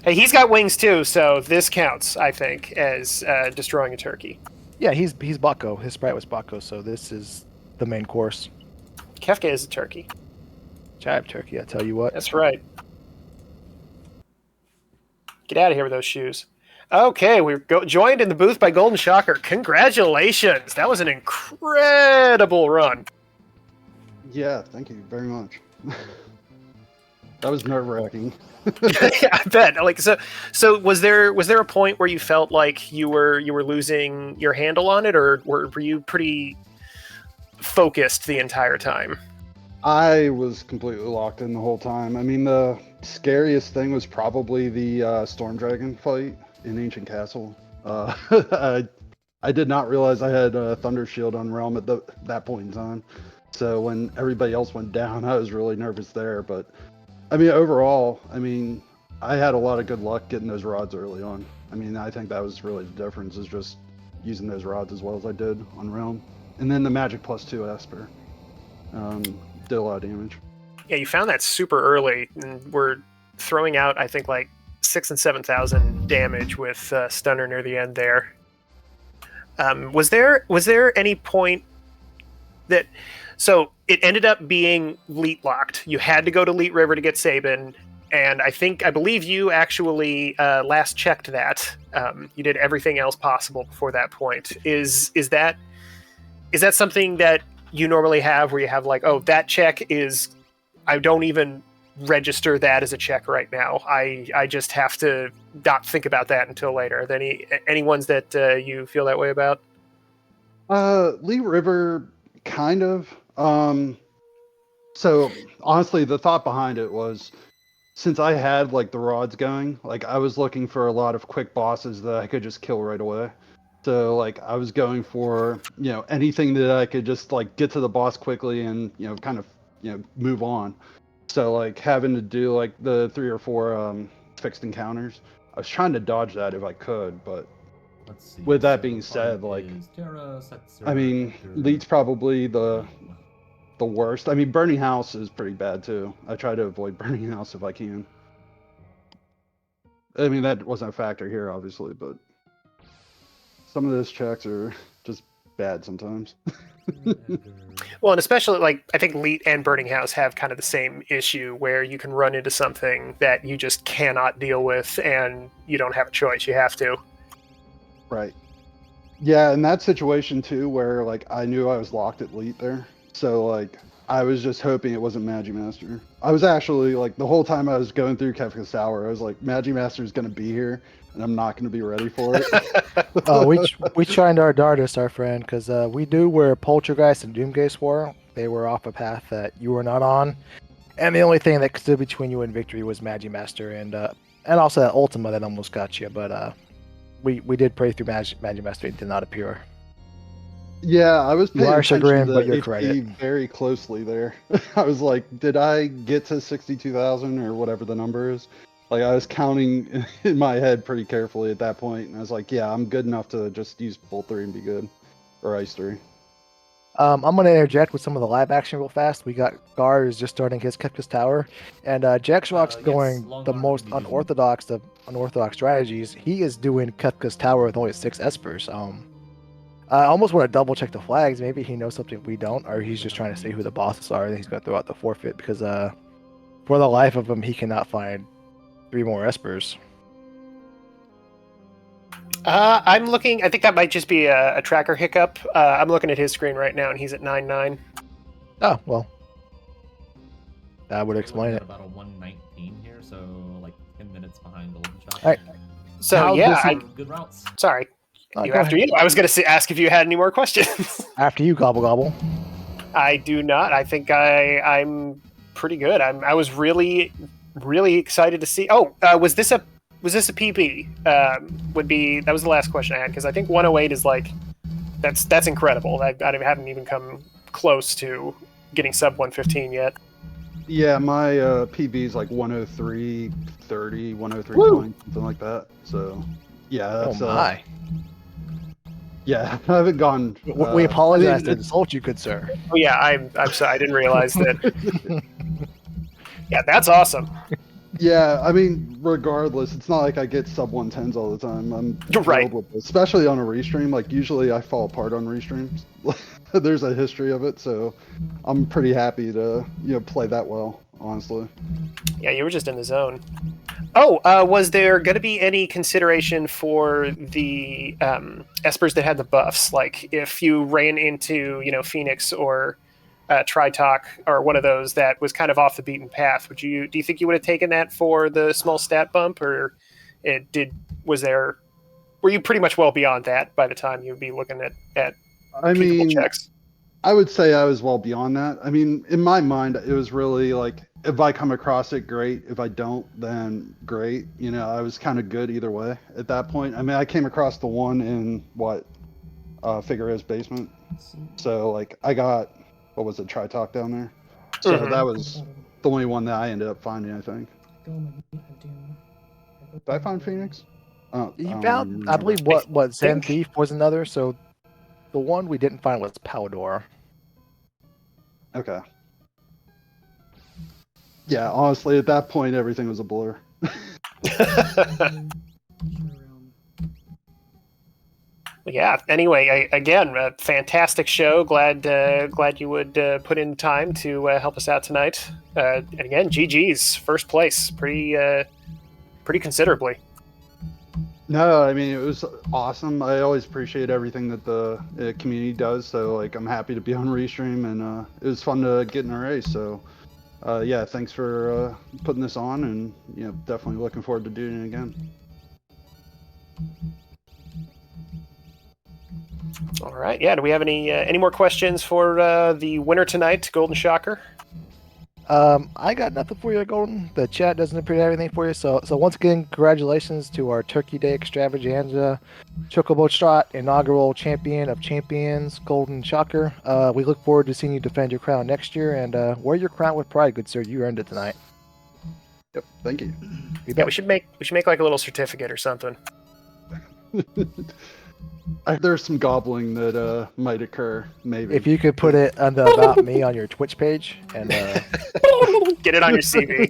Hey, he's got wings too, so this counts, I think, as destroying a turkey. Yeah, he's Baco. His sprite was Baco, so this is the main course. Kefka is a turkey. Jive turkey, I tell you what. That's right. Get out of here with those shoes. Okay, we're joined in the booth by Golden Shocker. Congratulations! That was an incredible run. Yeah, thank you very much. That was nerve-wracking. Yeah, I bet. So was there a point where you felt like you were losing your handle on it, or were you pretty focused the entire time? I was completely locked in the whole time. I mean, the scariest thing was probably the Storm Dragon fight in Ancient Castle. I did not realize I had a Thunder Shield on Realm at that point in time. So when everybody else went down, I was really nervous there. But I mean, overall, I had a lot of good luck getting those rods early on. I mean, I think that was really the difference, is just using those rods as well as I did on Realm. And then the Magic +2 Esper did a lot of damage. Yeah, you found that super early, and we're throwing out, I think, like 6,000 and 7,000 damage with Stunner near the end there. Was there any point that... So it ended up being Leet locked. You had to go to Leet River to get Sabin, and I believe you actually last checked that. You did everything else possible before that point. Is that something that you normally have, where you have like, oh, that check is, I don't even register that as a check right now. I just have to not think about that until later. Are there any ones that you feel that way about? Lee River, kind of. So honestly, the thought behind it was, since I had like the rods going, like I was looking for a lot of quick bosses that I could just kill right away. So like I was going for, anything that I could just like get to the boss quickly and, kind of, move on. So like having to do like the 3 or 4 fixed encounters, I was trying to dodge that if I could, but Let's see. with that So being the said, party like, is Terra, Setzer, I mean, Hector, Lead's probably the Lou. worst. I mean, Burning House is pretty bad too. I try to avoid Burning House if I can. I mean, that wasn't a factor here, obviously, but some of those checks are just bad sometimes. Well, and especially like I think Leet and Burning House have kind of the same issue where you can run into something that you just cannot deal with, and you don't have a choice. You have to. Right. Yeah, in that situation too, where like I knew I was locked at Leet there, so like I was just hoping it wasn't Magimaster. I was actually like the whole time I was going through Kefka's Tower, I was like, Magimaster is going to be here, and I'm not going to be ready for it. We tried our darndest, our friend, because we knew where Poltergeist and Doomgeist were. They were off a path that you were not on, and the only thing that stood between you and victory was Magimaster, and also that Ultima that almost got you. But we did pray through Magimaster; it did not appear. Yeah, I was You paying are attention chagrined, to but you're HP credit. very closely there. I was like, did I get to 62,000 or whatever the number is? Like I was counting in my head pretty carefully at that point, and I was like, yeah, I'm good enough to just use Bolt 3 and be good, or Ice 3. I'm going to interject with some of the live action real fast. We got Gar is just starting his Kepka's Tower, and Jaxrock's Yes, going long the arm most medium. unorthodox strategies. He is doing Kepka's Tower with only 6 Espers. I almost want to double check the flags. Maybe he knows something we don't, or he's just trying to see who the bosses are, and he's going to throw out the forfeit because for the life of him, he cannot find 3 more Espers. I'm looking. I think that might just be a tracker hiccup. I'm looking at his screen right now, and he's at 9.9. Oh, well. That would We're explain looking it. at about a 119 here, so like 10 minutes behind Golden Shot. All right. So How yeah, does he- Good routes. sorry. Go After ahead. you. I was going to ask if you had any more questions. After you, Gobble Gobble. I do not. I think I'm pretty good. I was really, really excited to see. Oh, was this a PB? That was the last question I had, because I think 108 is like that's incredible. I haven't even come close to getting sub 115 yet. Yeah, my PB is like 103.30, 103.20, something like that. So, yeah, that's Oh my. yeah, I haven't gone. We apologize to it's- insult you, good sir. Oh yeah, I'm sorry. I didn't realize that. Yeah, that's awesome. Yeah, I mean, regardless, it's not like I get sub 110s all the time. I'm You're right. thrilled with it, especially on a restream. Like usually, I fall apart on restreams. There's a history of it, so I'm pretty happy to play that well. Honestly. Yeah, you were just in the zone. Oh, was there going to be any consideration for the espers that had the buffs? Like if you ran into Phoenix or Tritalk or one of those that was kind of off the beaten path, do you think you would have taken that for the small stat bump, or were you pretty much well beyond that by the time you'd be looking at I mean, checks? I would say I was well beyond that. I mean, in my mind, it was really like, if I come across it, great. If I don't, then great. I was kind of good either way at that point. I mean, I came across the one in Figueroa's basement. So like I got, what was it, Tritalk down there? So that was the only one that I ended up finding, I think. Did I find Phoenix? Oh, You I found, don't I believe, what Zen think- Thief was another. So the one we didn't find was Powdor. Okay. Yeah, honestly, at that point, everything was a blur. Yeah. Anyway, again, a fantastic show. Glad you would put in time to help us out tonight. And again, GG's first place, pretty considerably. No, I mean, it was awesome. I always appreciate everything that the community does. So, like, I'm happy to be on Restream, and it was fun to get in a race. So, Yeah, thanks for putting this on, and definitely looking forward to doing it again. All right. Yeah. Do we have any more questions for the winner tonight, Golden Shocker? I got nothing for you, Golden. The chat doesn't appear to have anything for you. So once again, congratulations to our Turkey Day extravaganza, Chocobo Trot, inaugural champion of champions, Golden Shocker. We look forward to seeing you defend your crown next year, and wear your crown with pride, good sir. You earned it tonight. Yep, thank you. Yeah, we should make like a little certificate or something. There's some gobbling that might occur, maybe. If you could put it on the About Me on your Twitch page, and get it on your CV.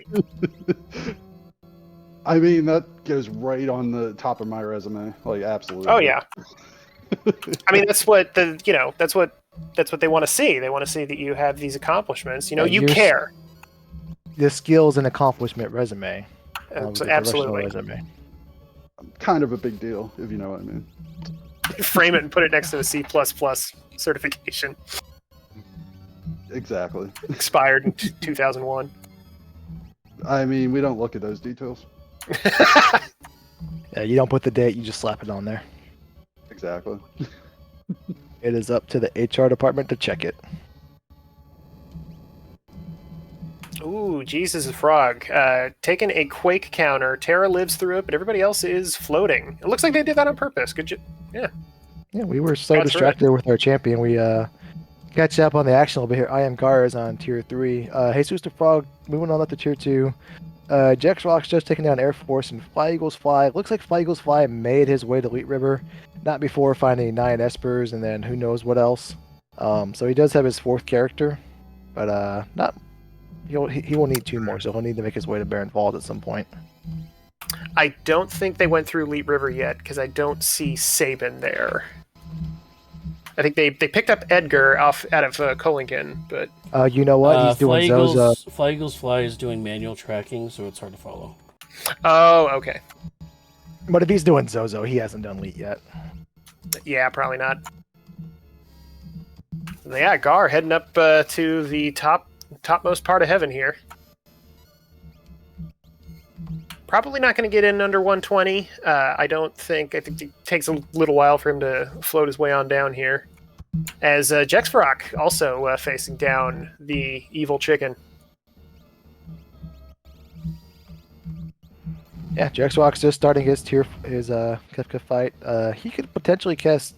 I mean, that goes right on the top of my resume. Like, absolutely. Oh yeah. I mean, that's what that's what they want to see. They want to see that you have these accomplishments. You care. The skills and accomplishment resume. Absolutely. Resume. Kind of a big deal, if you know what I mean. Frame it and put it next to a C++ certification. Exactly. Expired in 2001. I mean, we don't look at those details. Yeah, you don't put the date, you just slap it on there. Exactly. It is up to the HR department to check it. Ooh, Jesus is a frog. Taking a quake counter. Terra lives through it, but everybody else is floating. It looks like they did that on purpose. Good job. Yeah. Yeah, we were so distracted with our champion. We catch up on the action a little bit here. I am Gars on tier 3. Jesus the Frog moving on up to tier 2. Jex Rock's just taking down Air Force, and Fly Eagles Fly. Looks like Fly Eagles Fly made his way to Elite River. Not before finding 9 Espers and then who knows what else. So he does have his 4th character, but not. He will need 2 more, so he'll need to make his way to Barren Falls at some point. I don't think they went through Elite River yet, because I don't see Sabin there. I think they picked up Edgar out of Kohlingen, but... you know what? He's doing Zozo. Fly Eagles Fly is doing manual tracking, so it's hard to follow. Oh, okay. But if he's doing Zozo, he hasn't done Elite yet. Yeah, probably not. Yeah, Gar heading up to the topmost part of heaven here. Probably not going to get in under 120. I think it takes a little while for him to float his way on down here. As Jexfarok also facing down the evil chicken. Yeah, Jexfarok's just starting his Kefka fight. He could potentially catch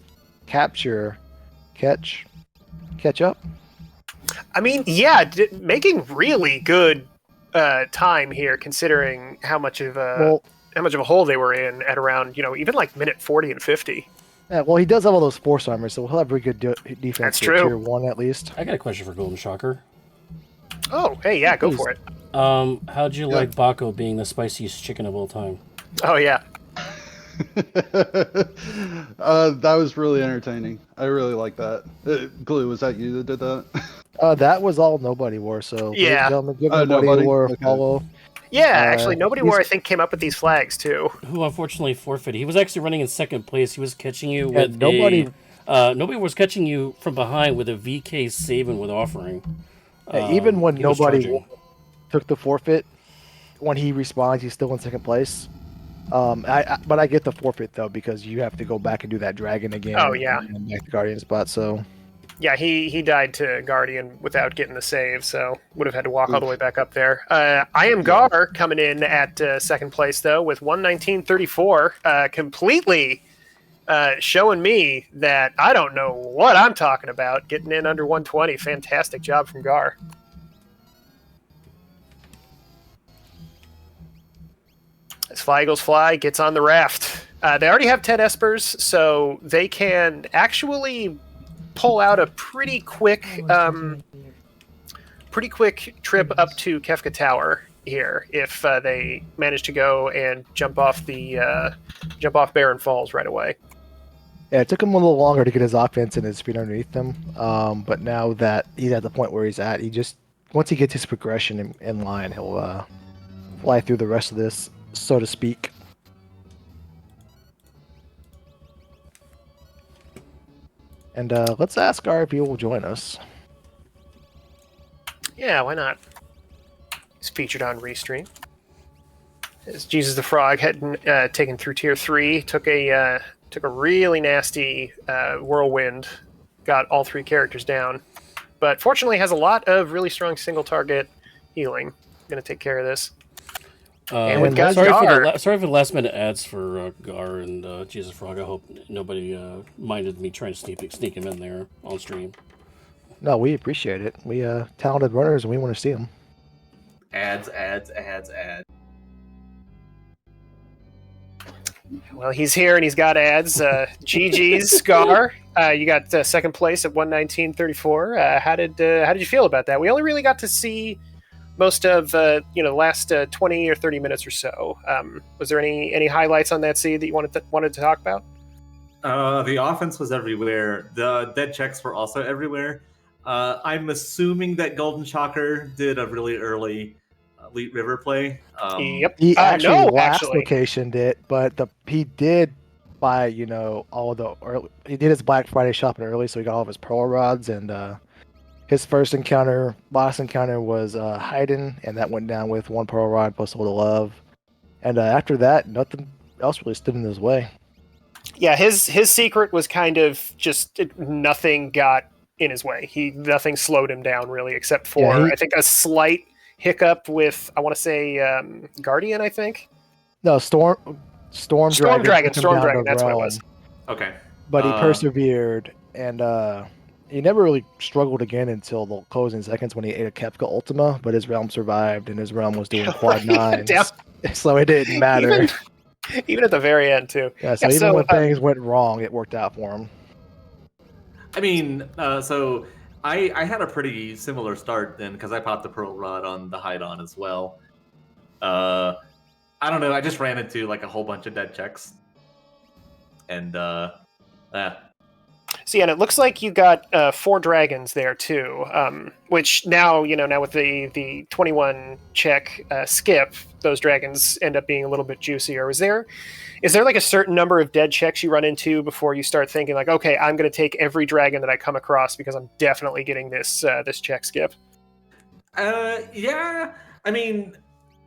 up. I mean, yeah, making really good time here, considering how much of a hole they were in at around even like minute 40 and 50. Yeah, well, he does have all those force armors, so he'll have pretty good defense. That's for true. Tier 1 at least. I got a question for Golden Shocker. Oh, hey, yeah, go for it. How'd you like Baco being the spiciest chicken of all time? Oh yeah. That was really entertaining. I really like that. Glue, was that you that did that? That was all Nobody War, so yeah. Gentlemen, give Nobody War a follow. Yeah, actually, Nobody War, I think, came up with these flags, too. Who unfortunately forfeited. He was actually running in 2nd place. He was catching you with Nobody was catching you from behind with a VK Sabin with offering. Even when Nobody took the forfeit, when he respawns, he's still in 2nd place. But I get the forfeit, though, because you have to go back and do that dragon again. Oh, yeah. And back the Guardian spot, so... Yeah, he died to Guardian without getting the save, so would have had to walk all the way back up there. I am Gar coming in at 2nd place, though, with 119.34, completely showing me that I don't know what I'm talking about, getting in under 120. Fantastic job from Gar. As Fly Eagles Fly gets on the raft. They already have 10 Espers, so they can actually pull out a pretty quick trip up to Kefka Tower here if they manage to go and jump off Barren Falls right away. Yeah, it took him a little longer to get his offense and his speed underneath them, but now that he's at the point where he's at, once he gets his progression in line, he'll fly through the rest of this, so to speak. And let's ask Gar if he will join us. Yeah, why not? featured on Restream. As Jesus the Frog had taken through tier 3, took a really nasty whirlwind, got all 3 characters down, but fortunately has a lot of really strong single target healing. Going to take care of this. And we've got sorry Gar. sorry for the last minute ads for Gar and Jesus Frog. I hope nobody minded me trying to sneak him in there on stream. No, we appreciate it. We talented runners, and we want to see them. Ads. Well, he's here and he's got ads. GG's Scar. You got second place at 119.34. How did you feel about that? We only really got to see most of the last 20 or 30 minutes or so. Was there any highlights on that seed that you wanted to talk about? The offense was everywhere. The dead checks were also everywhere. I'm assuming that Golden Shocker did a really early Elite River play. Yep. He actually last actually. location did, but he did buy all the early. He did his Black Friday shopping early, so he got all of his pearl rods. And his last encounter was Haydn, and that went down with 1 pearl rod plus a little love. And after that, nothing else really stood in his way. Yeah, his secret was kind of just nothing got in his way. Nothing slowed him down really, except for I think a slight hiccup with, I want to say, Guardian. I think. No, Storm Dragon. That's what it was. Okay. But he persevered, and he never really struggled again until the closing seconds when he ate a Kefka Ultima. But his realm survived, and his realm was doing quad 9s, so it didn't matter. Even at the very end too. Yeah. So even when things went wrong, it worked out for him. I mean, so I had a pretty similar start then because I popped the Pearl Rod on the Hydon as well. I don't know. I just ran into like a whole bunch of dead checks, and See, and it looks like you got 4 dragons there too. Which now with the 21 check skip, those dragons end up being a little bit juicier. Is there like a certain number of dead checks you run into before you start thinking like, okay, I'm going to take every dragon that I come across because I'm definitely getting this check skip? Yeah. I mean,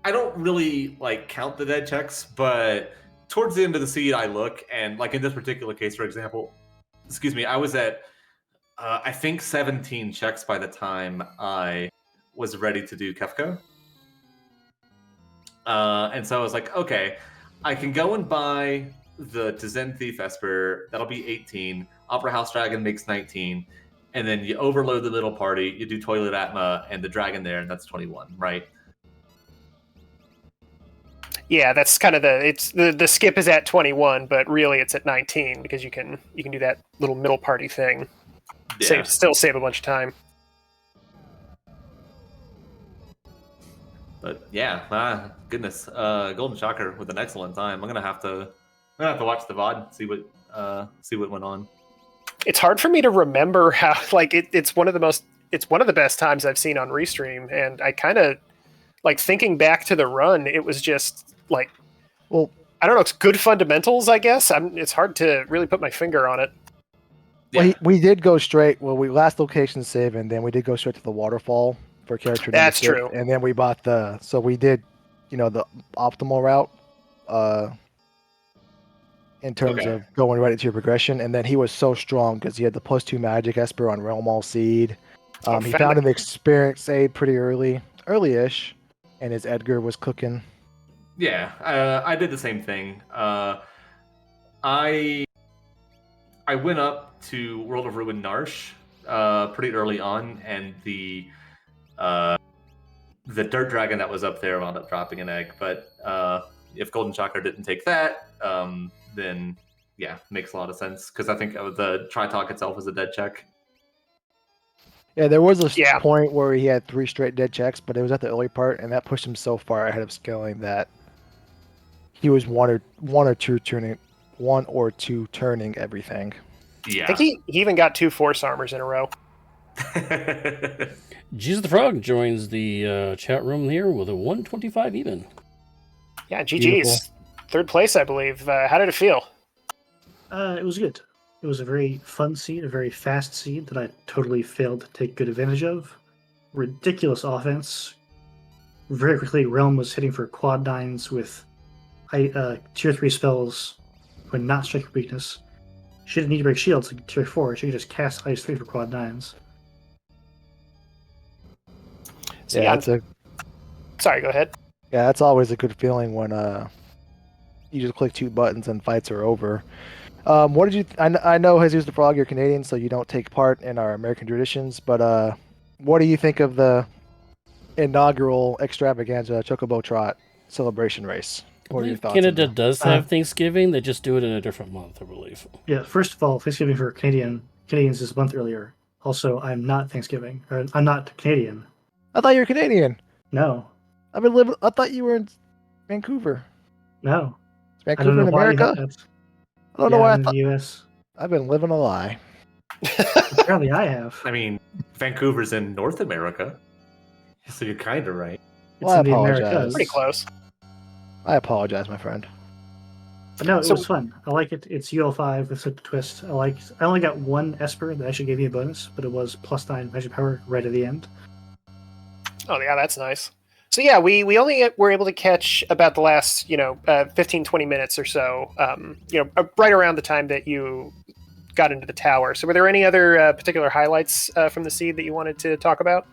I don't really like count the dead checks, but towards the end of the seed, I look, and like in this particular case, for example, I was at I think 17 checks by the time I was ready to do Kefka. And so I was like, okay, I can go and buy the Tizen Thief Esper. That'll be 18. Opera House Dragon makes 19. And then you overload the little party. You do Toilet Atma and the dragon there, and that's 21, right? Yeah, that's kind of the skip is at 21, but really it's at 19 because you can do that little middle party thing. Yeah. Still save a bunch of time. But yeah, goodness, Golden Shocker with an excellent time. I'm gonna have to watch the VOD, see what went on. It's hard for me to remember how it's one of the best times I've seen on Restream, and I kind of like thinking back to the run. It was just like, well, I don't know. It's good fundamentals, I guess. It's hard to really put my finger on it. Yeah. Well, we did go straight. Well, we last location save, and then we did go straight to the waterfall for character. That's true. And then we bought so we did, the optimal route, in terms of going right into your progression. And then he was so strong because he had the +2 magic Esper on Realm All Seed. He found an experience aid pretty early-ish, and his Edgar was cooking. Yeah, I did the same thing. I went up to World of Ruin Narsh pretty early on, and the dirt dragon that was up there wound up dropping an egg. But if Golden Shocker didn't take that, then yeah, makes a lot of sense because I think the Tri-Talk itself is a dead check. Yeah, there was a point where he had 3 straight dead checks, but it was at the early part, and that pushed him so far ahead of scaling that he was one or two turning everything. Yeah, I think he even got 2 Force Armors in a row. Jesus the Frog joins the chat room here with a 125 even. Yeah, GG's. 3rd place, I believe. How did it feel? It was good. It was a very fun seed, a very fast seed that I totally failed to take good advantage of. Ridiculous offense. very quickly, Realm was hitting for quad 9s with tier 3 spells when not Strike Weakness. She didn't need to break shields like tier 4. She could just cast Ice 3 for quad 9s. So Yeah, sorry, go ahead. yeah, that's always a good feeling when you just click 2 buttons and fights are over. What did you? I know Jesus the Frog, you're Canadian, so you don't take part in our American traditions. But what do you think of the inaugural extravaganza Chocobo Trot celebration race? I What are your believe thoughts? Canada does have Uh, Thanksgiving. They just do it in a different month, I believe. Yeah, first of all, Thanksgiving for Canadians is a month earlier. Also, I'm not Thanksgiving, or I'm not Canadian. I thought you were Canadian. No, I've been living. I thought you were in Vancouver. no. Is I don't Vancouver know in why you America? thought that. I don't know Yeah, why I I'm in thought. the U.S. I've been living a lie. Apparently, I have. I mean, Vancouver's in North America, so you're kind of right. It's Well, I in the apologize. Americas. Pretty close. I apologize, my friend. But no, it So- was fun. I like it. It's UL5 with such a twist. I only got one Esper that actually gave me a bonus, but it was +9 magic power right at the end. Oh yeah, that's nice. So yeah, we only were able to catch about the last 15, 20 minutes or so. Right around the time that you got into the tower. So were there any other particular highlights from the seed that you wanted to talk about?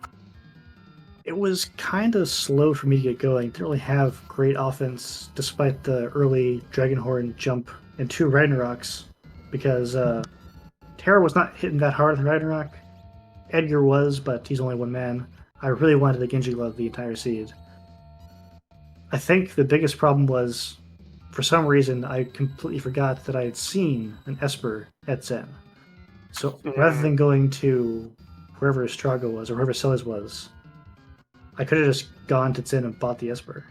It was kind of slow for me to get going. Didn't really have great offense despite the early Dragonhorn jump and 2 Ragnaroks because Terra was not hitting that hard on Ragnarok. Edgar was, but he's only one man. I really wanted a Genji Glove the entire seed. I think the biggest problem was, for some reason, I completely forgot that I had seen an Esper at Zen. So rather than going to wherever Estrago was or wherever Celes was, I could have just gone to Zen and bought the Esper.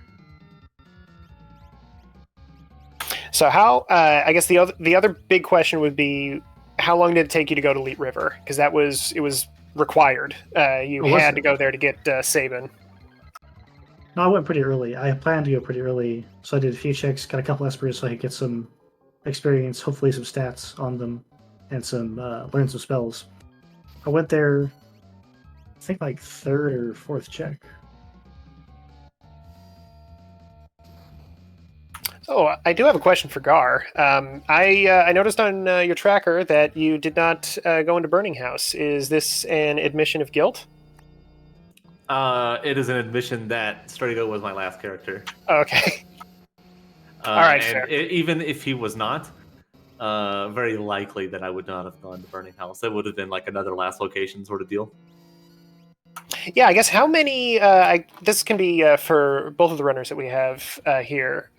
So how? I guess the other big question would be, how long did it take you to go to Leet River? Because it was required. You was had it? to go there to get Sabin. No, I went pretty early. I planned to go pretty early, so I did a few checks, got a couple Espers so I could get some experience, hopefully some stats on them, and learn some spells. I went there, I think like 3rd or 4th check. Oh, I do have a question for Gar. I noticed on your tracker that you did not go into Burning House. Is this an admission of guilt? It is an admission that Stradigo was my last character. Okay. All right, and fair. even if he was not, very likely that I would not have gone to Burning House. It would have been like another last location sort of deal. Yeah, I guess how many? This can be for both of the runners that we have here.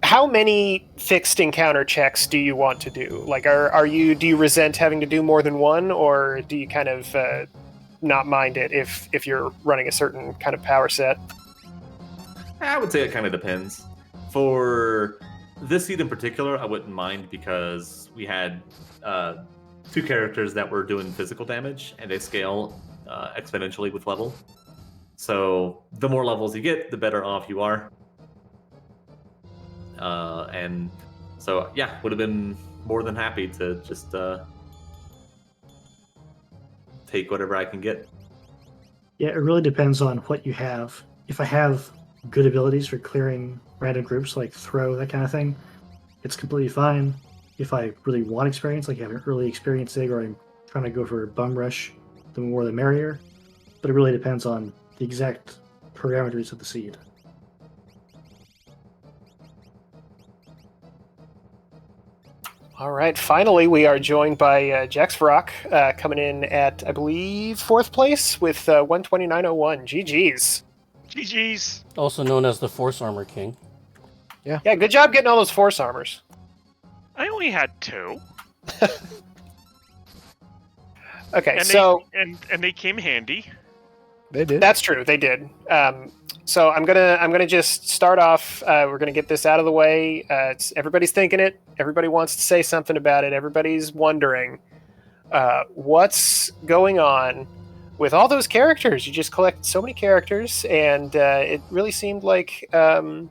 How many fixed encounter checks do you want to do? Like, do you resent having to do more than one, or do you kind of not mind it if you're running a certain kind of power set? I would say it kind of depends. For this seed in particular, I wouldn't mind because we had 2 characters that were doing physical damage, and they scale exponentially with level. So the more levels you get, the better off you are. And so, yeah, would have been more than happy to just take whatever I can get. Yeah, it really depends on what you have. If I have good abilities for clearing random groups, like throw, that kind of thing, it's completely fine. If I really want experience, like have an early experience sig, or I'm trying to go for a bum rush, the more the merrier. But it really depends on the exact parameters of the seed. All right, finally, we are joined by Jaxvarok coming in at, I believe, 4th place with 129.01. GG's. GG's. Also known as the Force Armor King. Yeah, good job getting all those Force Armors. I only had 2. Okay, And so they came handy. They did. that's true. They did. So I'm gonna just start off. We're gonna get this out of the way. Everybody's thinking it. Everybody wants to say something about it. Everybody's wondering what's going on with all those characters. You just collect so many characters, and it really seemed like a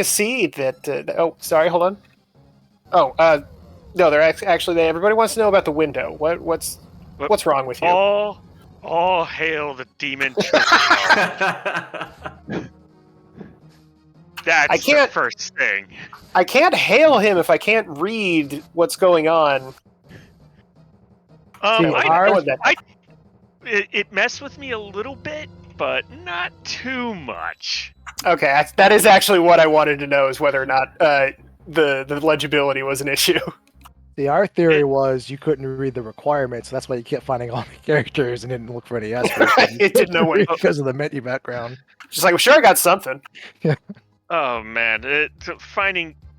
seed that. Oh, sorry. Hold on. Oh, no. They're actually. Everybody wants to know about the window. What's wrong with you? All hail the demon Chocobo. That's I can't- the first thing. I can't hail him if I can't read what's going on. See, It messed with me a little bit, but not too much. Okay, that is actually what I wanted to know, is whether or not the legibility was an issue. Our theory was you couldn't read the requirements, so that's why you kept finding all the characters and didn't look for any espers. It didn't know what because of the menu background. Just like, well, sure, I got something. Oh man,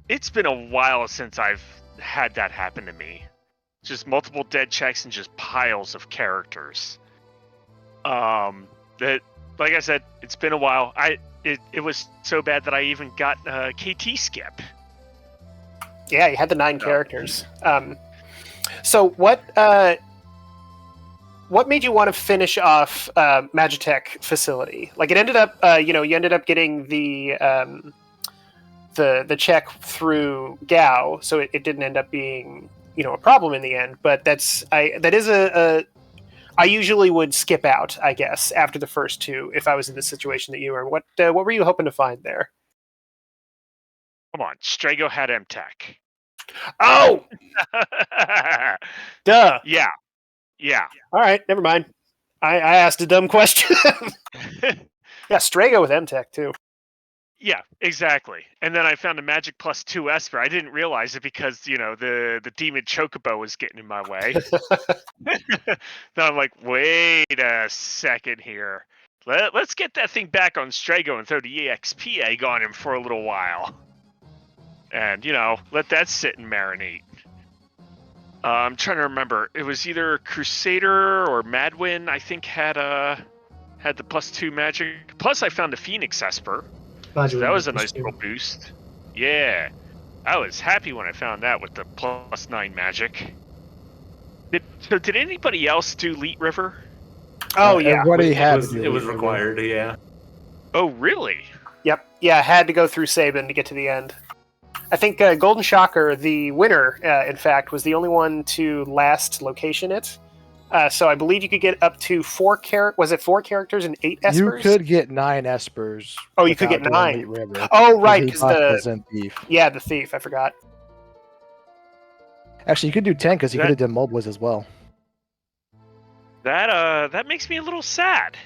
it's been a while since I've had that happen to me. Just multiple dead checks and just piles of characters. That, like I said, it's been a while. It was so bad that I even got KT skip. Yeah, you had the 9 characters. So what made you want to finish off Magitech facility? Like, it ended up, you ended up getting the check through Gao, so it didn't end up being a problem in the end. But I usually would skip out, I guess, after the first 2 if I was in the situation that you were. What were you hoping to find there? Come on, Strago had MTech. Oh! Duh. Yeah. All right, never mind. I asked a dumb question. Yeah, Strago with MTech, too. Yeah, exactly. And then I found a Magic plus 2 Esper. I didn't realize it because, the demon Chocobo was getting in my way. Then I'm like, wait a second here. Let's get that thing back on Strago and throw the EXP egg on him for a little while. And, let that sit and marinate. I'm trying to remember. It was either Crusader or Madwin, I think, had the plus 2 magic. Plus, I found the Phoenix Esper. So that was a nice little boost. Yeah. I was happy when I found that with the plus 9 magic. Did anybody else do Leet River? Oh, yeah. It was required, yeah. Oh, really? Yep. Yeah, I had to go through Sabin to get to the end. I think Golden Shocker, the winner, in fact, was the only one to last location it. So I believe you could get up to 4 characters and 8 espers? You could get 9 espers. Oh, you could get 9. Oh, right, because the thief. Yeah, the thief. I forgot. Actually, you could do 10 because you could have done Mobliz as well. That makes me a little sad.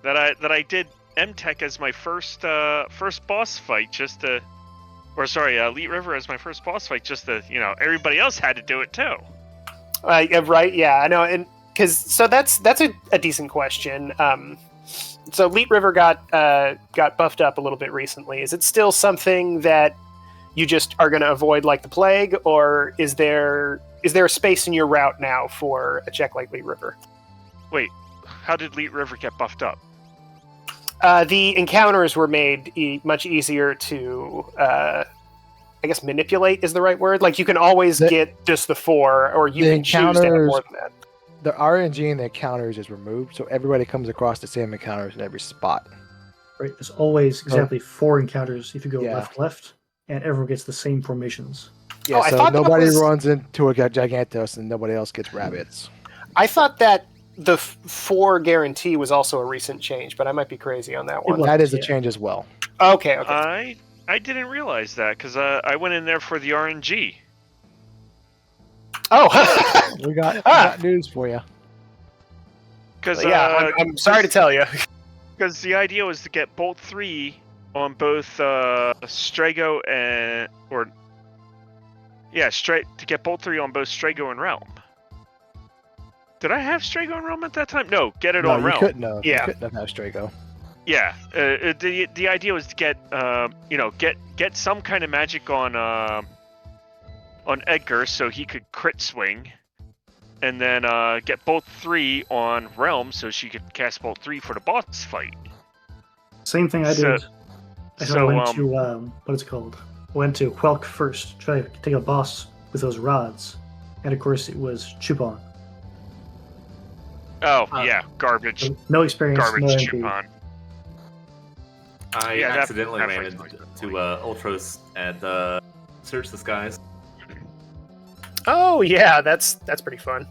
That I did MTech as my first boss fight, Elite River as my first boss fight, just to, everybody else had to do it too. Right, yeah, I know, and so that's a decent question. So Elite River got buffed up a little bit recently. Is it still something that you just are going to avoid like the plague, or is there a space in your route now for a check like Elite River? Wait, how did Elite River get buffed up? The encounters were made much easier to, I guess, manipulate is the right word. Like, you can always get just the 4, or you can choose to have more than that. The RNG in the encounters is removed, so everybody comes across the same encounters in every spot. Right, there's always exactly 4 encounters if you go left, and everyone gets the same formations. Yeah, so nobody runs into a Gigantos and nobody else gets rabbits. I thought that the 4 guarantee was also a recent change, but I might be crazy on that one. That is a change as well. Okay. I didn't realize that because I went in there for the RNG. Oh, we got news for you. Because I'm sorry to tell you. Because the idea was to get Bolt 3 on both Strago and to get Bolt 3 on both Strago and Realm. Did I have Strago and Realm at that time? No, get it on Realm. You couldn't have. Yeah, you couldn't have Strago. Yeah, the idea was to get some kind of magic on Edgar so he could crit swing, and then get Bolt 3 on Realm so she could cast Bolt 3 for the boss fight. Same thing I did. I went to what is it called? Went to Quelk first, try to take a boss with those rods, and of course it was Chupon. Oh yeah, garbage. No experience. Garbage no Chupon. I accidentally ran into Ultros at Search the Skies. Oh yeah, that's pretty fun.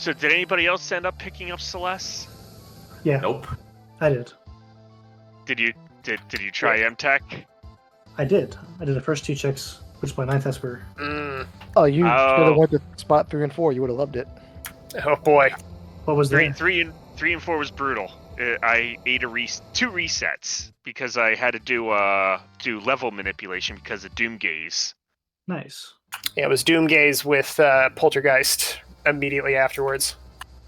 So did anybody else end up picking up Celeste? Yeah, Nope. I did. Did you try MTech? I did. I did the first 2 checks, which is my 9th Esper. Oh, you should Oh. have went to spot 3 and 4. You would have loved it. Oh boy. What was Three, that? three and 4 was brutal. I ate 2 resets because I had to do level manipulation because of Doomgaze. Nice. Yeah, it was Doomgaze with Poltergeist immediately afterwards.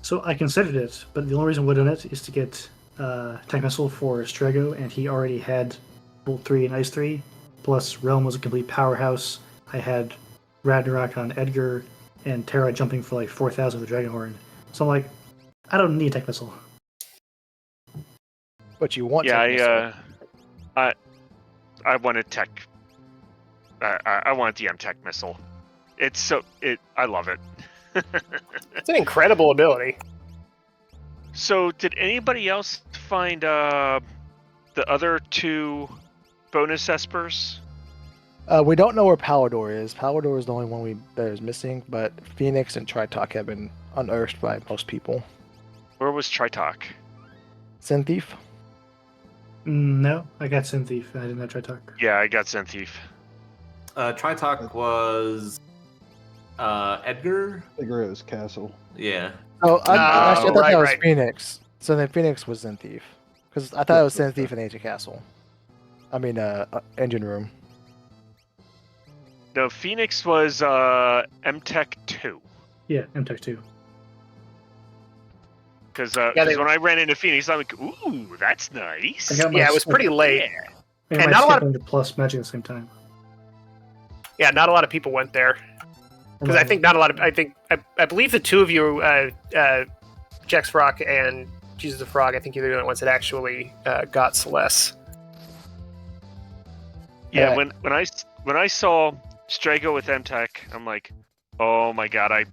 So I considered it, but the only reason I would have done it is to get Tech Missile for Strago, and he already had Bolt 3 and Ice 3, plus Realm was a complete powerhouse. I had Ragnarok on Edgar, and Terra jumping for like 4,000 with the Dragonhorn. So I'm like, I don't need Tech Missile. But you want Yeah, Tech Missile. I wanted Tech. I wanted the MTech missile. I love it. It's an incredible ability. So, did anybody else find the other 2 bonus espers? We don't know where Palador is. Palador is the only one that is missing, but Phoenix and Tritok have been unearthed by most people. Where was Tritok? Synthief? No, I got Synthief, and I didn't have Tritok. Yeah, I got Zenthief. Tritok was Edgar. I figure it was Castle. Yeah. Oh, actually, I thought right, that was right. Phoenix. So then Phoenix was Synthief. Because I thought it was Synthief and Ancient Castle. I mean, Engine Room. No, Phoenix was MTech 2. Yeah, MTech 2. Because Yeah, they- when I ran into Phoenix, I'm like, ooh, that's nice. I got my Yeah, it was pretty late. Yeah. And and my not a lot skip into plus magic at the same time. Yeah, not a lot of people went there. Because I think not a lot of... I believe the 2 of you, Jex Rock and Jesus the Frog, I think you're the only ones that actually got Celeste. Yeah, when I saw Strago with MTech, I'm like, oh my god! I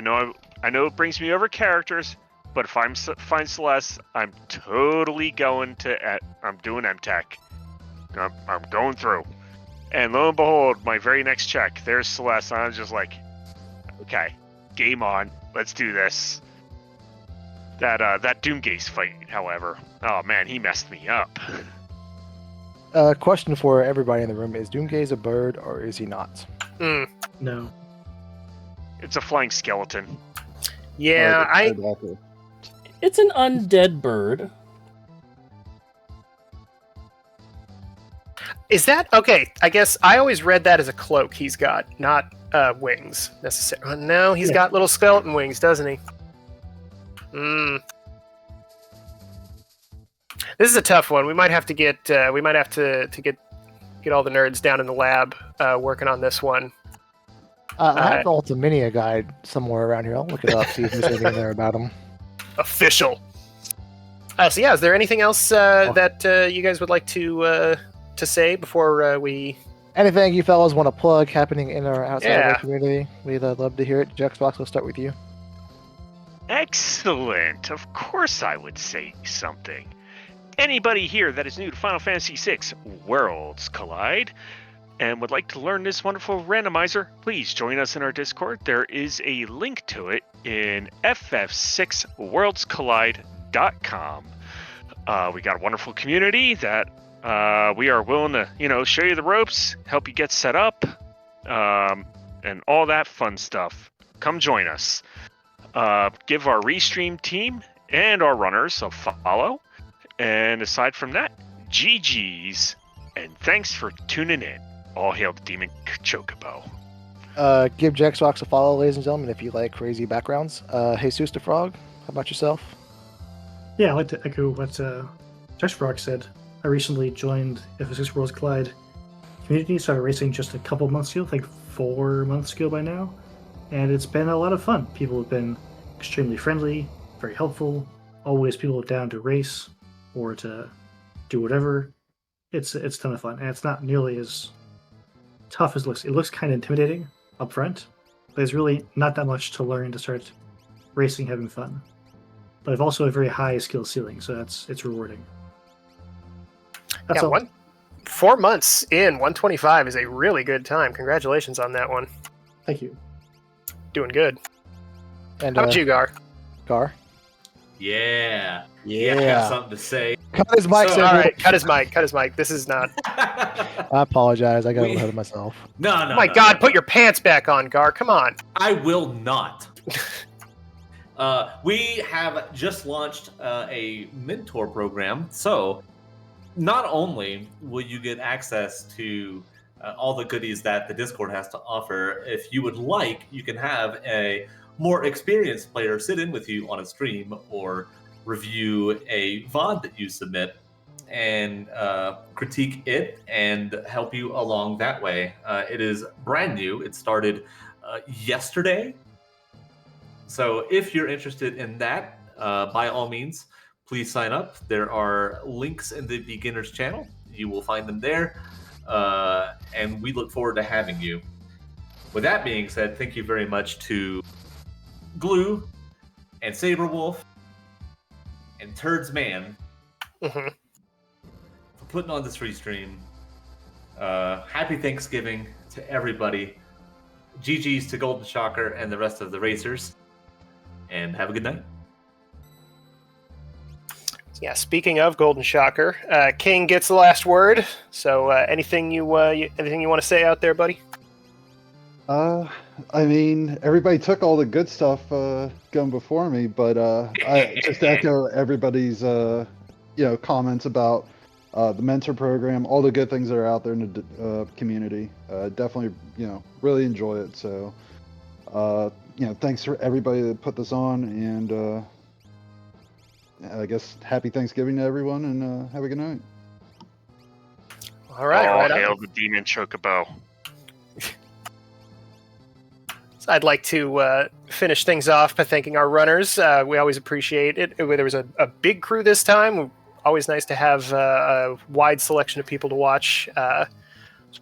know it brings me over characters, but if I'm find Celeste, I'm totally going to. I'm doing MTech. I'm going through, and lo and behold, my very next check, there's Celeste. And I was just like, okay, game on, let's do this. That Doomgaze fight, however, oh man, he messed me up. Question for everybody in the room: is Doomgaze a bird or is he not? No. It's a flying skeleton. Yeah, It's an undead bird. Is that... Okay, I guess I always read that as a cloak he's got, not wings, necessarily. No, he's got little skeleton wings, doesn't he? This is a tough one. We might have to get get all the nerds down in the lab working on this one. I have the Ultimania guide somewhere around here. I'll look it up, see if there's anything there about him. Official. So yeah, is there anything else that you guys would like to say before we... Anything you fellas want to plug happening in or outside of Yeah. our community? We'd love to hear it. Jaxbox, we'll start with you. Excellent. Of course I would say something. Anybody here that is new to Final Fantasy VI Worlds Collide and would like to learn this wonderful randomizer, please join us in our Discord. There is a link to it in ff6worldscollide.com. We got a wonderful community that we are willing to, show you the ropes, help you get set up, and all that fun stuff. Come join us. Give our Restream team and our runners a follow. And aside from that, GG's, and thanks for tuning in. All hail the Demon Chocobo. Give Jaxbox a follow, ladies and gentlemen, if you like crazy backgrounds. Jesus the Frog, how about yourself? Yeah, I'd like to echo what Josh Brock said. I recently joined FS6 Worlds Collide community, started racing just a couple months ago, like 4 months ago by now, and it's been a lot of fun. People have been extremely friendly, very helpful, always people down to race or to do whatever. It's a ton of fun, and it's not nearly as tough as it looks. It looks kind of intimidating up front, but there's really not that much to learn to start racing, having fun. But I've also a very high skill ceiling, so it's rewarding. That's all. 4 months in, 125 is a really good time. Congratulations on that one. Thank you. Doing good. And How about you, Gar? Gar. Yeah. Yeah. I got something to say. Cut his mic, So, Saber. All right, cut his mic. Cut his mic. This is not. I apologize. I got ahead of myself. No. Oh my God! Put your pants back on, Gar. Come on. I will not. We have just launched a mentor program. So not only will you get access to all the goodies that the Discord has to offer, if you would like, you can have a more experienced player sit in with you on a stream or review a VOD that you submit and critique it and help you along that way. It is brand new. It started yesterday. So if you're interested in that, by all means, please sign up. There are links in the beginners channel. You will find them there. And we look forward to having you. With that being said, thank you very much to Glue and Saberwolf and Turds Man Mm-hmm. for putting on this free stream. Happy Thanksgiving to everybody. GG's to Golden Shocker and the rest of the racers. And have a good night. Yeah. Speaking of Golden Shocker, King gets the last word. So anything you want to say out there, buddy? I mean, everybody took all the good stuff going before me, but I just echo everybody's comments about the mentor program, all the good things that are out there in the community. Definitely, really enjoy it. So, thanks for everybody that put this on, and I guess happy Thanksgiving to everyone, and have a good night. All right. All right hail on. the demon Chocobo. So I'd like to finish things off by thanking our runners. We always appreciate it. There was a big crew this time. Always nice to have a wide selection of people to watch. So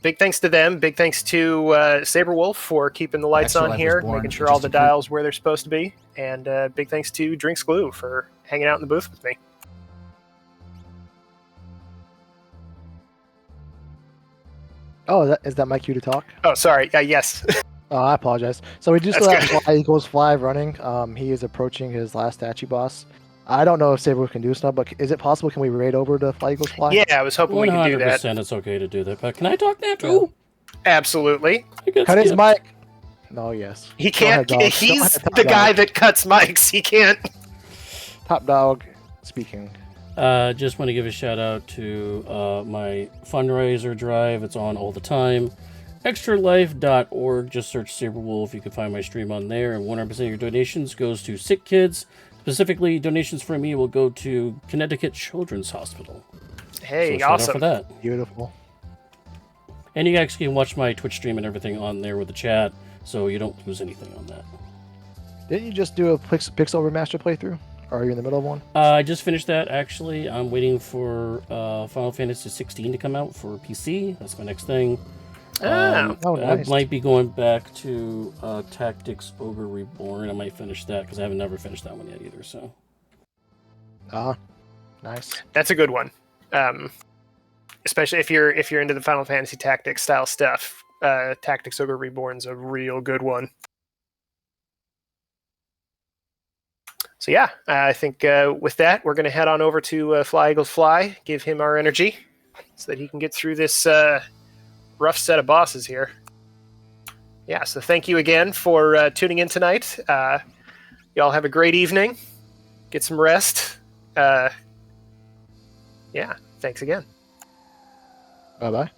big thanks to them. Big thanks to Saberwolf for keeping the lights Extra on Life here, was born making for sure all just the a crew. dials where they're supposed to be. And big thanks to Drinks Glue for hanging out in the booth with me. Oh, is that my cue to talk? Oh, sorry. Yes. Oh, I apologize. So we just That's let good. Fly Eagles Fly running. He is approaching his last statue boss. I don't know if Saber can do stuff, but is it possible? Can we raid over to Fly Eagles Fly? Yeah, I was hoping we could do that. 100% it's okay to do that. But can I talk now too? Absolutely. Cut his mic. No, yes. He Go ahead, can't. dog. Go He's ahead, Top the Dog. guy that cuts mics. He can't. Top Dog speaking. Just want to give a shout out to my fundraiser drive. It's on all the time. extralife.org. Just search Saberwolf. You can find my stream on there. And 100% of your donations goes to sick kids. Specifically, donations from me will go to Connecticut Children's Hospital. Hey, so shout out awesome. for that. Beautiful. And you guys can watch my Twitch stream and everything on there with the chat, so you don't lose anything on that. Didn't you just do a Pixel Remaster playthrough? Or are you in the middle of one? I just finished that, actually. I'm waiting for Final Fantasy 16 to come out for PC. That's my next thing. Oh, nice. I might be going back to Tactics Ogre Reborn. I might finish that, because I haven't never finished that one yet either, so... Ah, nice. That's a good one. Especially if you're into the Final Fantasy Tactics style stuff. Tactics Ogre Reborn's a real good one. So yeah, I think with that, we're going to head on over to Fly Eagles Fly, give him our energy, so that he can get through this rough set of bosses here. Yeah, so thank you again for tuning in tonight. Y'all have a great evening. Get some rest. Yeah, thanks again. Bye-bye.